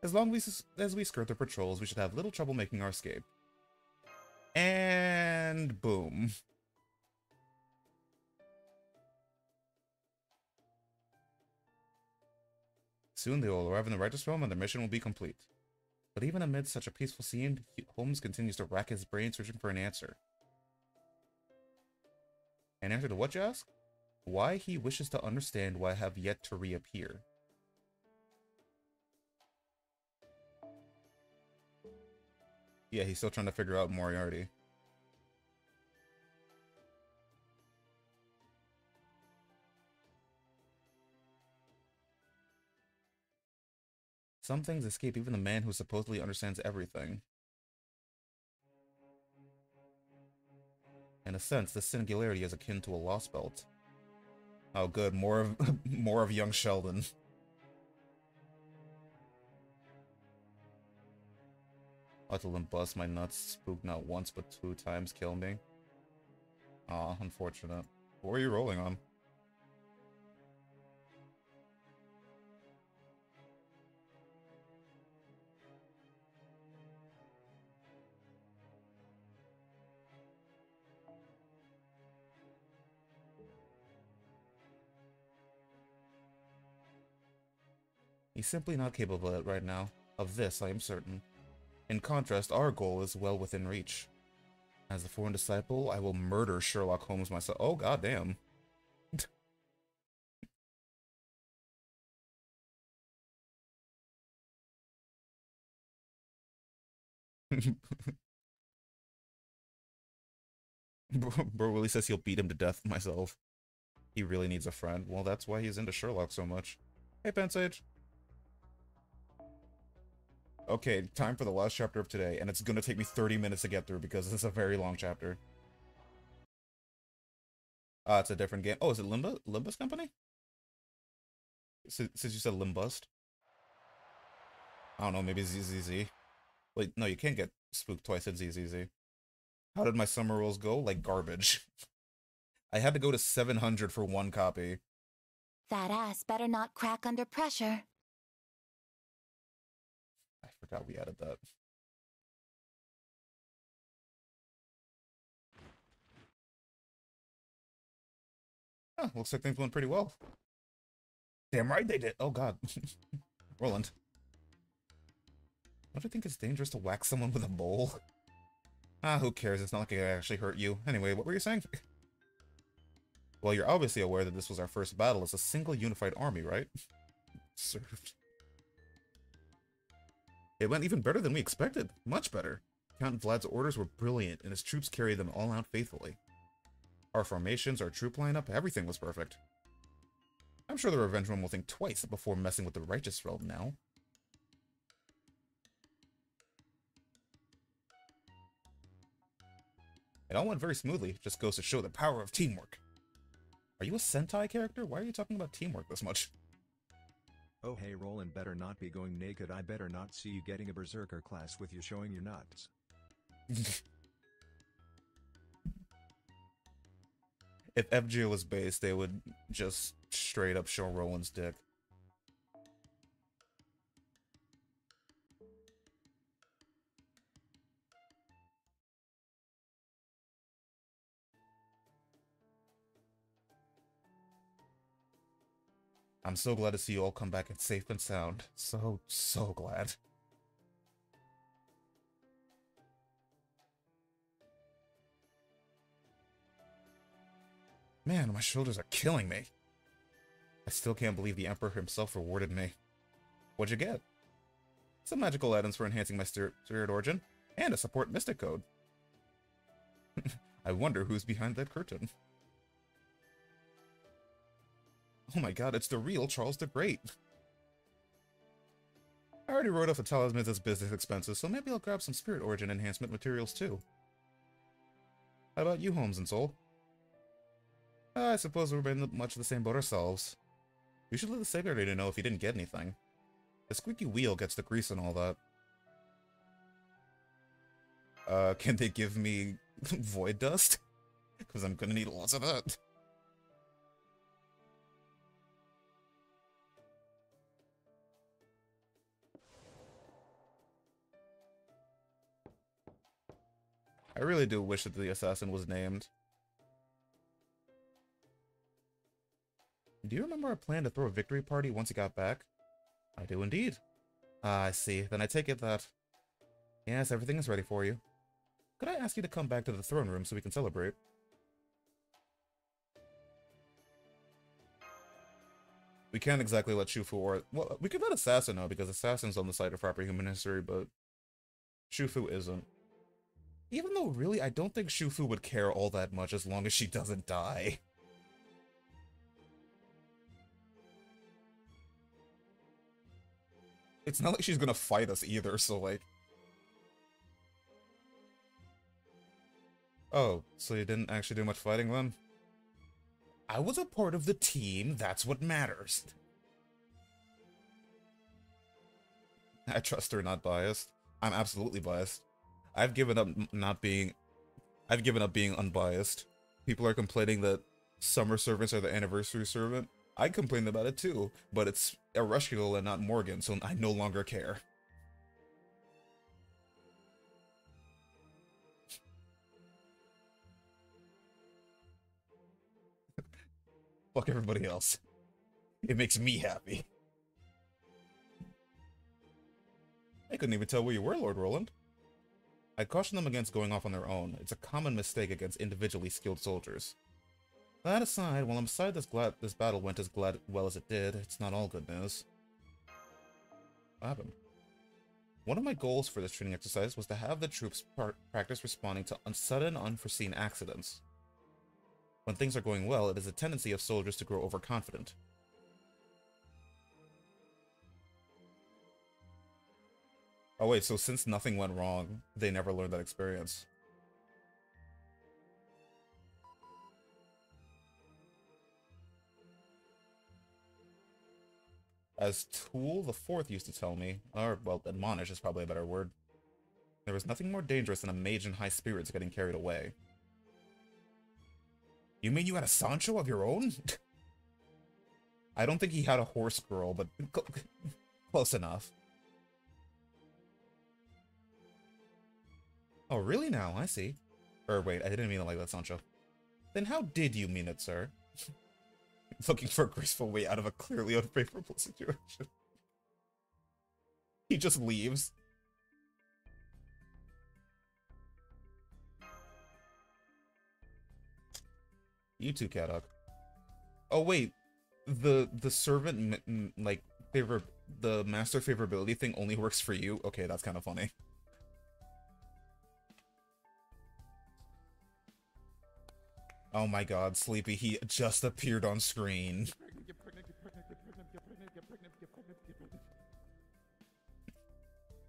As long as we skirt the patrols, we should have little trouble making our escape. And boom. Soon they will arrive in the Righteous Realm and their mission will be complete. But even amid such a peaceful scene, Holmes continues to rack his brain searching for an answer. An answer to what, you ask? Why he wishes to understand why I have yet to reappear. Yeah, he's still trying to figure out Moriarty. Some things escape even the man who supposedly understands everything. In a sense, this singularity is akin to a lost belt. Oh good, more of more of young Sheldon. I'll let him bust my nuts, spook not once but 2 times, kill me. Aw, unfortunate. What were you rolling on? He's simply not capable of it right now. Of this, I am certain. In contrast, our goal is well within reach. As the foreign disciple, I will murder Sherlock Holmes myself. Oh, goddamn. Bro Willie says he'll beat him to death myself. He really needs a friend. Well, that's why he's into Sherlock so much. Hey, Pensage. Okay, time for the last chapter of today, and it's gonna take me 30 minutes to get through because this is a very long chapter. It's a different game. Oh, is it Limbus Company? Since you said Limbust? I don't know, maybe ZZZ. Wait, no, you can't get spooked twice at ZZZ. How did my summer rolls go? Like garbage. I had to go to 700 for 1 copy. That ass better not crack under pressure. I forgot we added that. Oh, looks like things went pretty well. Damn right they did. Oh god. Roland. Don't you think it's dangerous to whack someone with a bowl? Ah, who cares? It's not like it actually hurt you. Anyway, what were you saying? Well, you're obviously aware that this was our first battle as a single unified army, right? Served. It went even better than we expected. Much better. Count Vlad's orders were brilliant, and his troops carried them all out faithfully. Our formations, our troop lineup, everything was perfect. I'm sure the Revenge One will think twice before messing with the Righteous Realm now. It all went very smoothly, just goes to show the power of teamwork. Are you a Sentai character? Why are you talking about teamwork this much? Oh hey Roland, better not be going naked. I better not see you getting a berserker class with you showing your nuts. If FGO was based, they would just straight up show Roland's dick. I'm so glad to see you all come back safe and sound. So glad. Man, my shoulders are killing me. I still can't believe the Emperor himself rewarded me. What'd you get? some magical items for enhancing my spirit origin, and a support mystic code. I wonder who's behind that curtain. Oh my god, it's the real Charles the Great. I already wrote off the talismans as business expenses, so maybe I'll grab some spirit origin enhancement materials too. How about you, Holmes and Soul? I suppose we're in much the same boat ourselves. You should let the secretary know if you didn't get anything. The squeaky wheel gets the grease and all that. Can they give me void dust? Because I'm gonna need lots of that. I really do wish that the assassin was named. Do you remember our plan to throw a victory party once you got back? I do indeed. Ah, I see. Then I take it that... Yes, everything is ready for you. Could I ask you to come back to the throne room so we can celebrate? We can't exactly let Shufu or... Well, we could let Assassin know, because Assassin's on the side of proper human history, but... Shufu isn't. Even though, really, I don't think Shufu would care all that much as long as she doesn't die. It's not like she's gonna fight us either, so like... Oh, so you didn't actually do much fighting then? I was a part of the team, that's what matters. I trust her, not biased. I'm absolutely biased. I've given up being unbiased. People are complaining that summer servants are the anniversary servant. I complained about it too, but it's Ereshkigal and not Morgan, so I no longer care. Fuck everybody else. It makes me happy. I couldn't even tell where you were, Lord Roland. I caution them against going off on their own. It's a common mistake against individually skilled soldiers. That aside, while I'm sad this battle went as well as it did, it's not all good news. What happened? One of my goals for this training exercise was to have the troops practice responding to sudden, unforeseen accidents. When things are going well, it is a tendency of soldiers to grow overconfident. Oh wait, so since nothing went wrong, they never learned that experience. As Tool the Fourth used to tell me, or, well, admonish is probably a better word, there was nothing more dangerous than a mage in high spirits getting carried away. You mean you had a Sancho of your own? I don't think he had a horse girl, but close enough. Oh, really now? I see. Or wait, I didn't mean it like that, Sancho. Then how did you mean it, sir? Looking for a graceful way out of a clearly unfavorable situation. He just leaves. You too, Caddock. Oh wait, the servant like the master favorability thing only works for you. Okay, that's kind of funny. Oh my god, Sleepy, he just appeared on screen.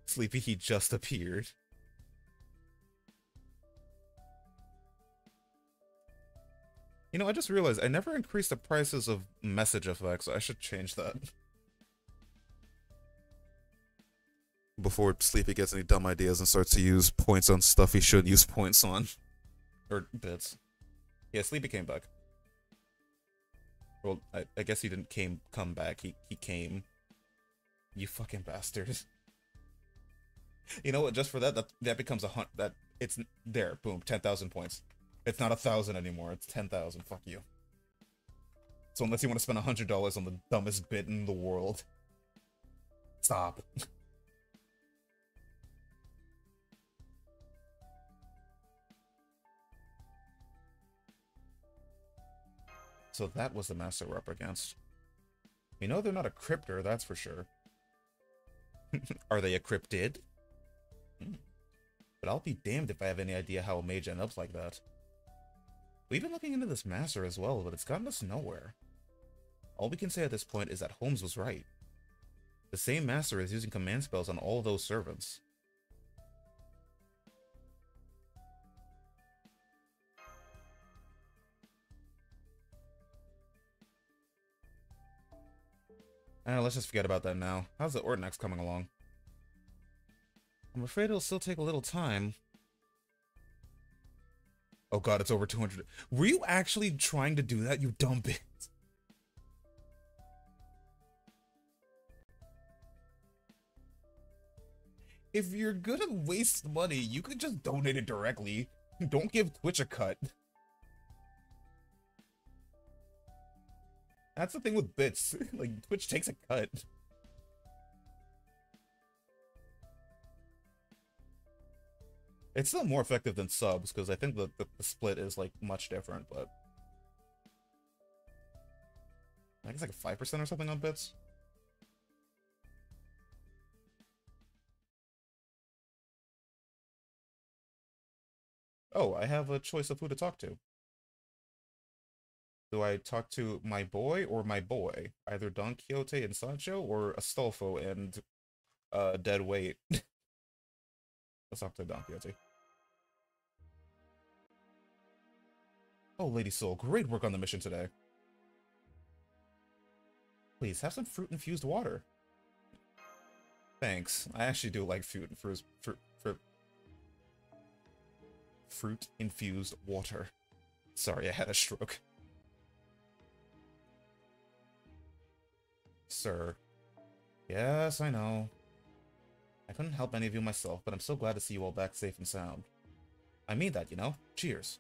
Sleepy, he just appeared. You know, I just realized I never increased the prices of message effects, so I should change that. Before Sleepy gets any dumb ideas and starts to use points on stuff he shouldn't use points on. Or bits. Yeah, Sleepy came back. Well, I guess he didn't come back. He came. You fucking bastard. You know what? Just for that becomes it's there. Boom, 10,000 points. It's not 1,000 anymore. It's 10,000. Fuck you. So unless you want to spend $100 on the dumbest bit in the world, stop. So that was the master we're up against. You know they're not a cryptor, that's for sure. Are they a cryptid? Hmm. But I'll be damned if I have any idea how a mage ends up like that. We've been looking into this master as well, but it's gotten us nowhere. All we can say at this point is that Holmes was right. The same master is using command spells on all those servants. Let's just forget about that now. How's the Ortnax coming along? I'm afraid it'll still take a little time. Oh god, it's over 200. Were you actually trying to do that, you dumb bitch? If you're gonna waste money, you could just donate it directly. Don't give Twitch a cut. That's the thing with bits. Like, Twitch takes a cut. It's still more effective than subs, because I think the split is, like, much different, but... I think it's like a 5% or something on bits. Oh, I have a choice of who to talk to. Do I talk to my boy or my boy? Either Don Quixote and Sancho, or Astolfo and, Dead Weight. Let's talk to Don Quixote. Oh, Lady Soul, great work on the mission today. Please, have some fruit-infused water. Thanks. I actually do like fruit-infused water. Sorry, I had a stroke. Sir. Yes, I know. I couldn't help any of you myself, but I'm so glad to see you all back safe and sound. I mean that, you know? Cheers.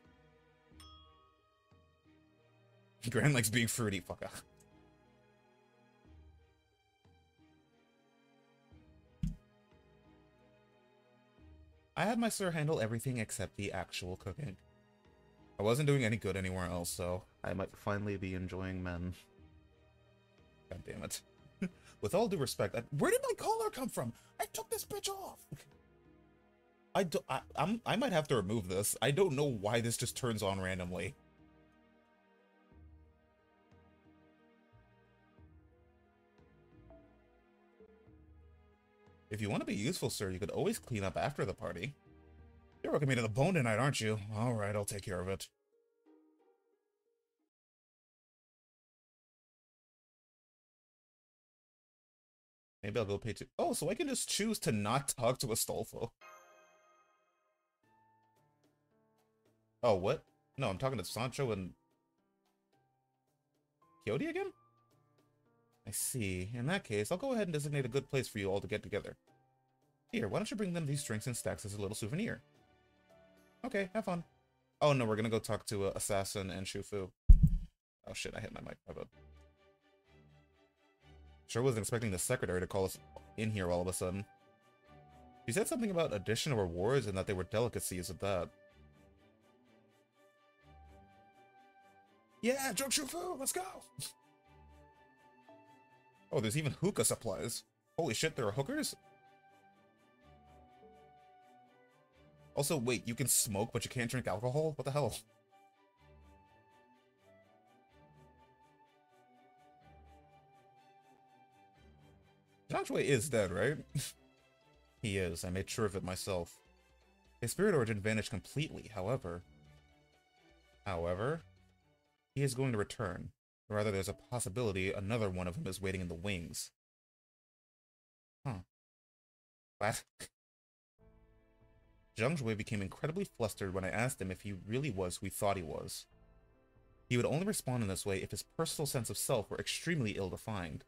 Gran likes being fruity, fucker. I had my sir handle everything except the actual cooking. I wasn't doing any good anywhere else, so I might finally be enjoying men. God damn it. With all due respect, where did my collar come from? I took this bitch off! I might have to remove this. I don't know why this just turns on randomly. If you want to be useful, sir, you could always clean up after the party. You're working me to the bone tonight, aren't you? Alright, I'll take care of it. Maybe I'll go pay to... Oh, so I can just choose to not talk to Astolfo. Oh, what? No, I'm talking to Sancho and... Quixote again? I see. In that case, I'll go ahead and designate a good place for you all to get together. Here, why don't you bring them these drinks and stacks as a little souvenir? Okay, have fun. Oh no, we're gonna go talk to Assassin and Shufu. Oh shit, I hit my mic. My bad. Sure wasn't expecting the secretary to call us in here all of a sudden. She said something about additional rewards and that they were delicacies at that. Yeah, drunk Shufu, let's go! Oh, there's even hookah supplies. Holy shit, there are hookers? Also, wait, you can smoke, but you can't drink alcohol? What the hell? Zhang Shui is dead, right? He is. I made sure of it myself. His spirit origin vanished completely, however, he is going to return. Or rather, there's a possibility another one of him is waiting in the wings. Huh. What? Zhang Shui became incredibly flustered when I asked him if he really was who he thought he was. He would only respond in this way if his personal sense of self were extremely ill-defined.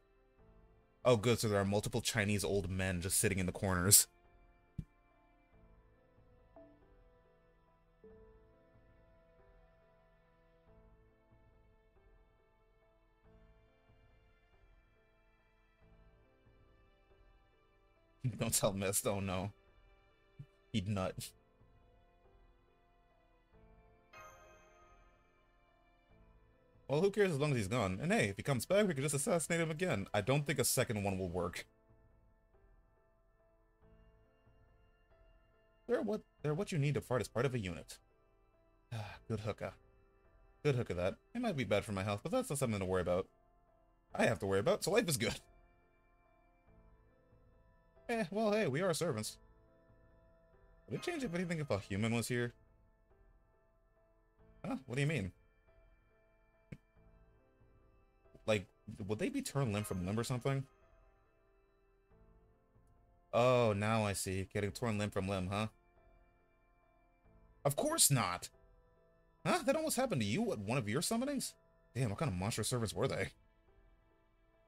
Oh good, so there are multiple Chinese old men just sitting in the corners. Don't tell Mist, oh no. He'd nut. Well, who cares as long as he's gone? And hey, if he comes back, we could just assassinate him again. I don't think a second one will work. They're what you need to fart as part of a unit. Good hookah. Good hookah that. It might be bad for my health, but that's not something to worry about. I have to worry about, so life is good. Well, hey, we are servants. Would it change if anything if a human was here? Huh? What do you mean? Like, would they be turned limb from limb or something? Oh, now I see. Getting torn limb from limb, huh? Of course not! Huh? That almost happened to you at one of your summonings? Damn, what kind of monster servants were they?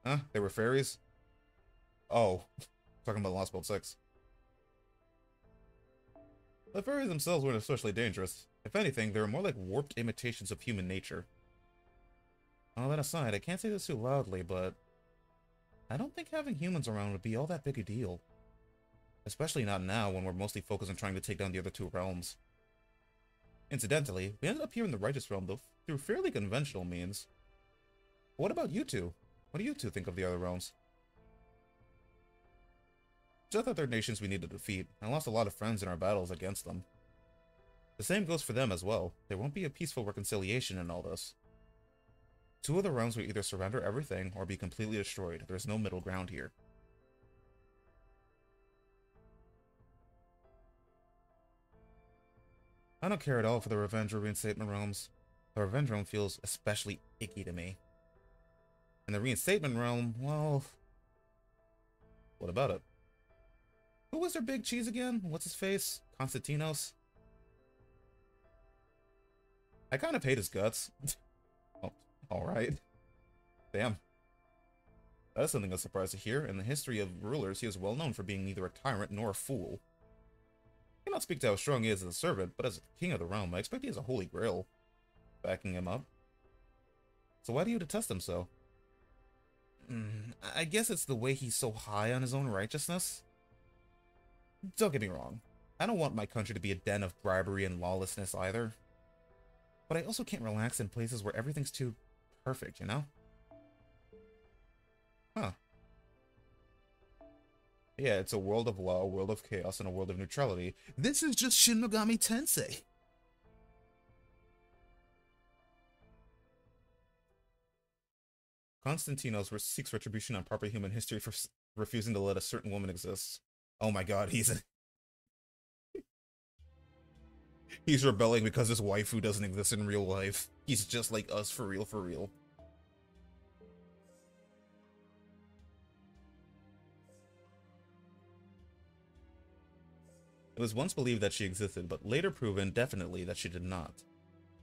Huh? They were fairies? Oh. Talking about Lost World 6. The fairies themselves weren't especially dangerous. If anything, they were more like warped imitations of human nature. All that aside, I can't say this too loudly, but I don't think having humans around would be all that big a deal. Especially not now, when we're mostly focused on trying to take down the other two realms. Incidentally, we ended up here in the Righteous Realm, though, through fairly conventional means. But what about you two? What do you two think of the other realms? Just that they're nations we need to defeat, and I lost a lot of friends in our battles against them. The same goes for them as well. There won't be a peaceful reconciliation in all this. Two of the realms will either surrender everything or be completely destroyed. There's no middle ground here. I don't care at all for the Revenge or Reinstatement realms. The Revenge realm feels especially icky to me. And the Reinstatement realm, well... what about it? Who was their big cheese again? What's his face? Konstantinos? I kind of hate his guts. Oh, alright. Damn. That is something I was surprised to hear. In the history of rulers, he is well known for being neither a tyrant nor a fool. I cannot speak to how strong he is as a servant, but as king of the realm, I expect he has a holy grail backing him up. So why do you detest him so? I guess it's the way he's so high on his own righteousness. Don't get me wrong. I don't want my country to be a den of bribery and lawlessness either. But I also can't relax in places where everything's too perfect, you know? Huh. Yeah, it's a world of law, a world of chaos, and a world of neutrality. This is just Shin Megami Tensei. Konstantinos seeks retribution on proper human history for refusing to let a certain woman exist. Oh my god, he's rebelling because his waifu doesn't exist in real life. He's just like us for real, for real. It was once believed that she existed, but later proven definitely that she did not.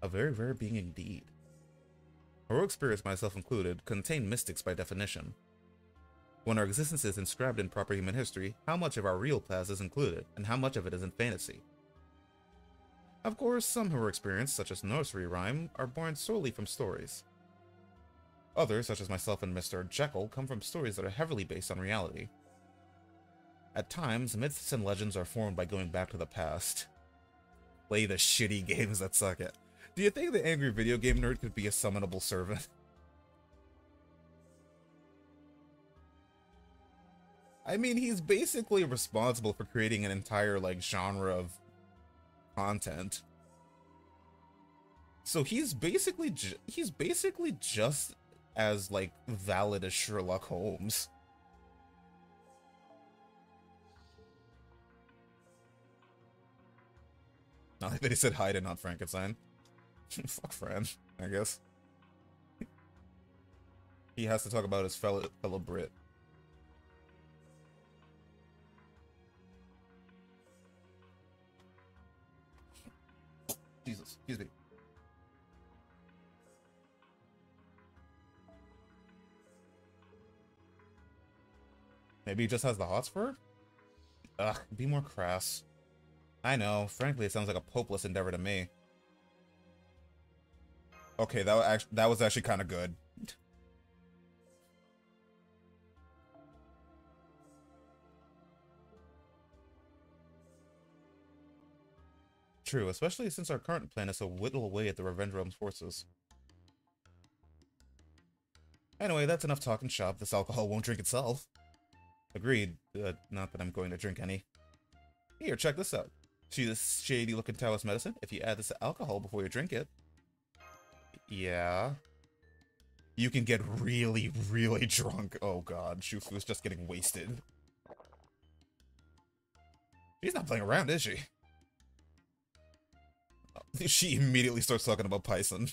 A very rare being indeed. Heroic spirits, myself included, contain mystics by definition. When our existence is inscribed in proper human history, how much of our real past is included, and how much of it is in fantasy? Of course, some heroic spirits, such as nursery rhyme, are born solely from stories. Others, such as myself and Mr. Jekyll, come from stories that are heavily based on reality. At times, myths and legends are formed by going back to the past. Play the shitty games that suck it. Do you think the angry video game nerd could be a summonable servant? I mean, he's basically responsible for creating an entire, like, genre of content. So he's basically just as, like, valid as Sherlock Holmes. Not like they said Hyde and not Frankenstein. Fuck Fran, I guess. He has to talk about his fellow Brit. Jesus, excuse me. Maybe he just has the hots for her? Ugh, be more crass. I know, frankly it sounds like a hopeless endeavor to me. Okay, that was actually kind of good. True, especially since our current plan is to whittle away at the Revenge Realm's forces. Anyway, that's enough talking shop. This alcohol won't drink itself. Agreed. Not that I'm going to drink any. Here, check this out. See this shady looking Taoist medicine? If you add this to alcohol before you drink it. Yeah. You can get really, really drunk. Oh god, Shufu is just getting wasted. She's not playing around, is she? She immediately starts talking about Python.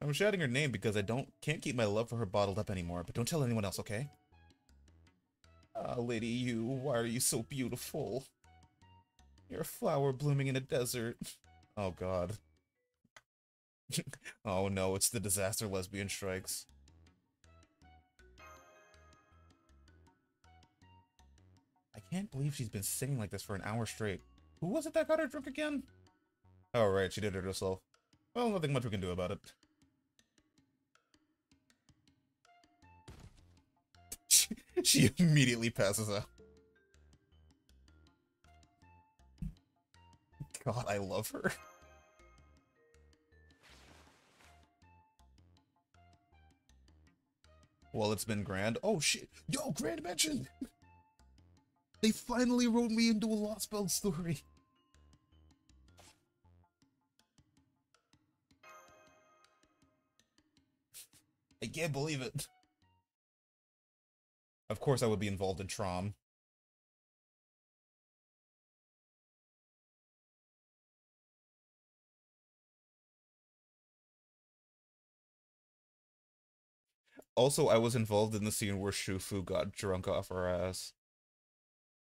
I'm shouting her name because I can't keep my love for her bottled up anymore, but don't tell anyone else, okay? Ah, Lady Yu, why are you so beautiful? You're a flower blooming in a desert. Oh god. Oh no, it's the disaster lesbian strikes. I can't believe she's been singing like this for an hour straight. Who was it that got her drunk again? Oh right, she did it herself. Well, nothing much we can do about it. She immediately passes out. God, I love her. Well, it's been grand. Oh shit! Yo, Grand Mention! They finally wrote me into a Lost Belt story. I can't believe it. Of course I would be involved in Trom. Also, I was involved in the scene where Shufu got drunk off her ass.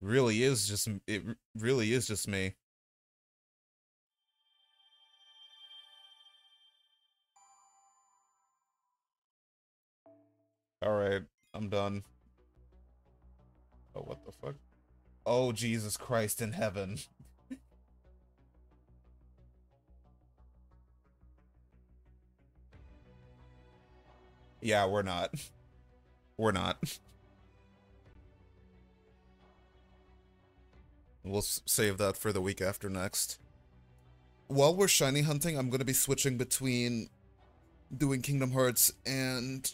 It really is just me. Alright, I'm done. Oh, what the fuck? Oh, Jesus Christ in heaven. Yeah, we're not. We're not. We'll save that for the week after next. While we're shiny hunting, I'm gonna be switching between doing Kingdom Hearts and,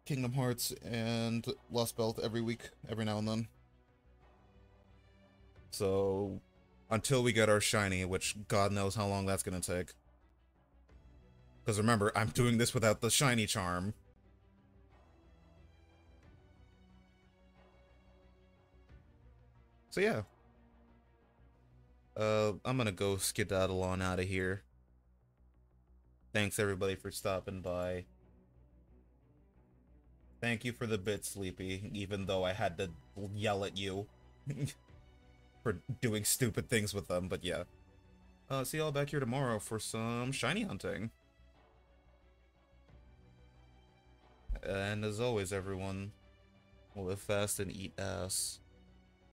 Kingdom Hearts and Lost Belt every week, every now and then. So, until we get our shiny, which God knows how long that's gonna take. Because remember, I'm doing this without the shiny charm. So yeah. I'm gonna go skedaddle on out of here. Thanks everybody for stopping by. Thank you for the bit, Sleepy, even though I had to yell at you for doing stupid things with them, but yeah. See y'all back here tomorrow for some shiny hunting. And as always, everyone, live fast and eat ass.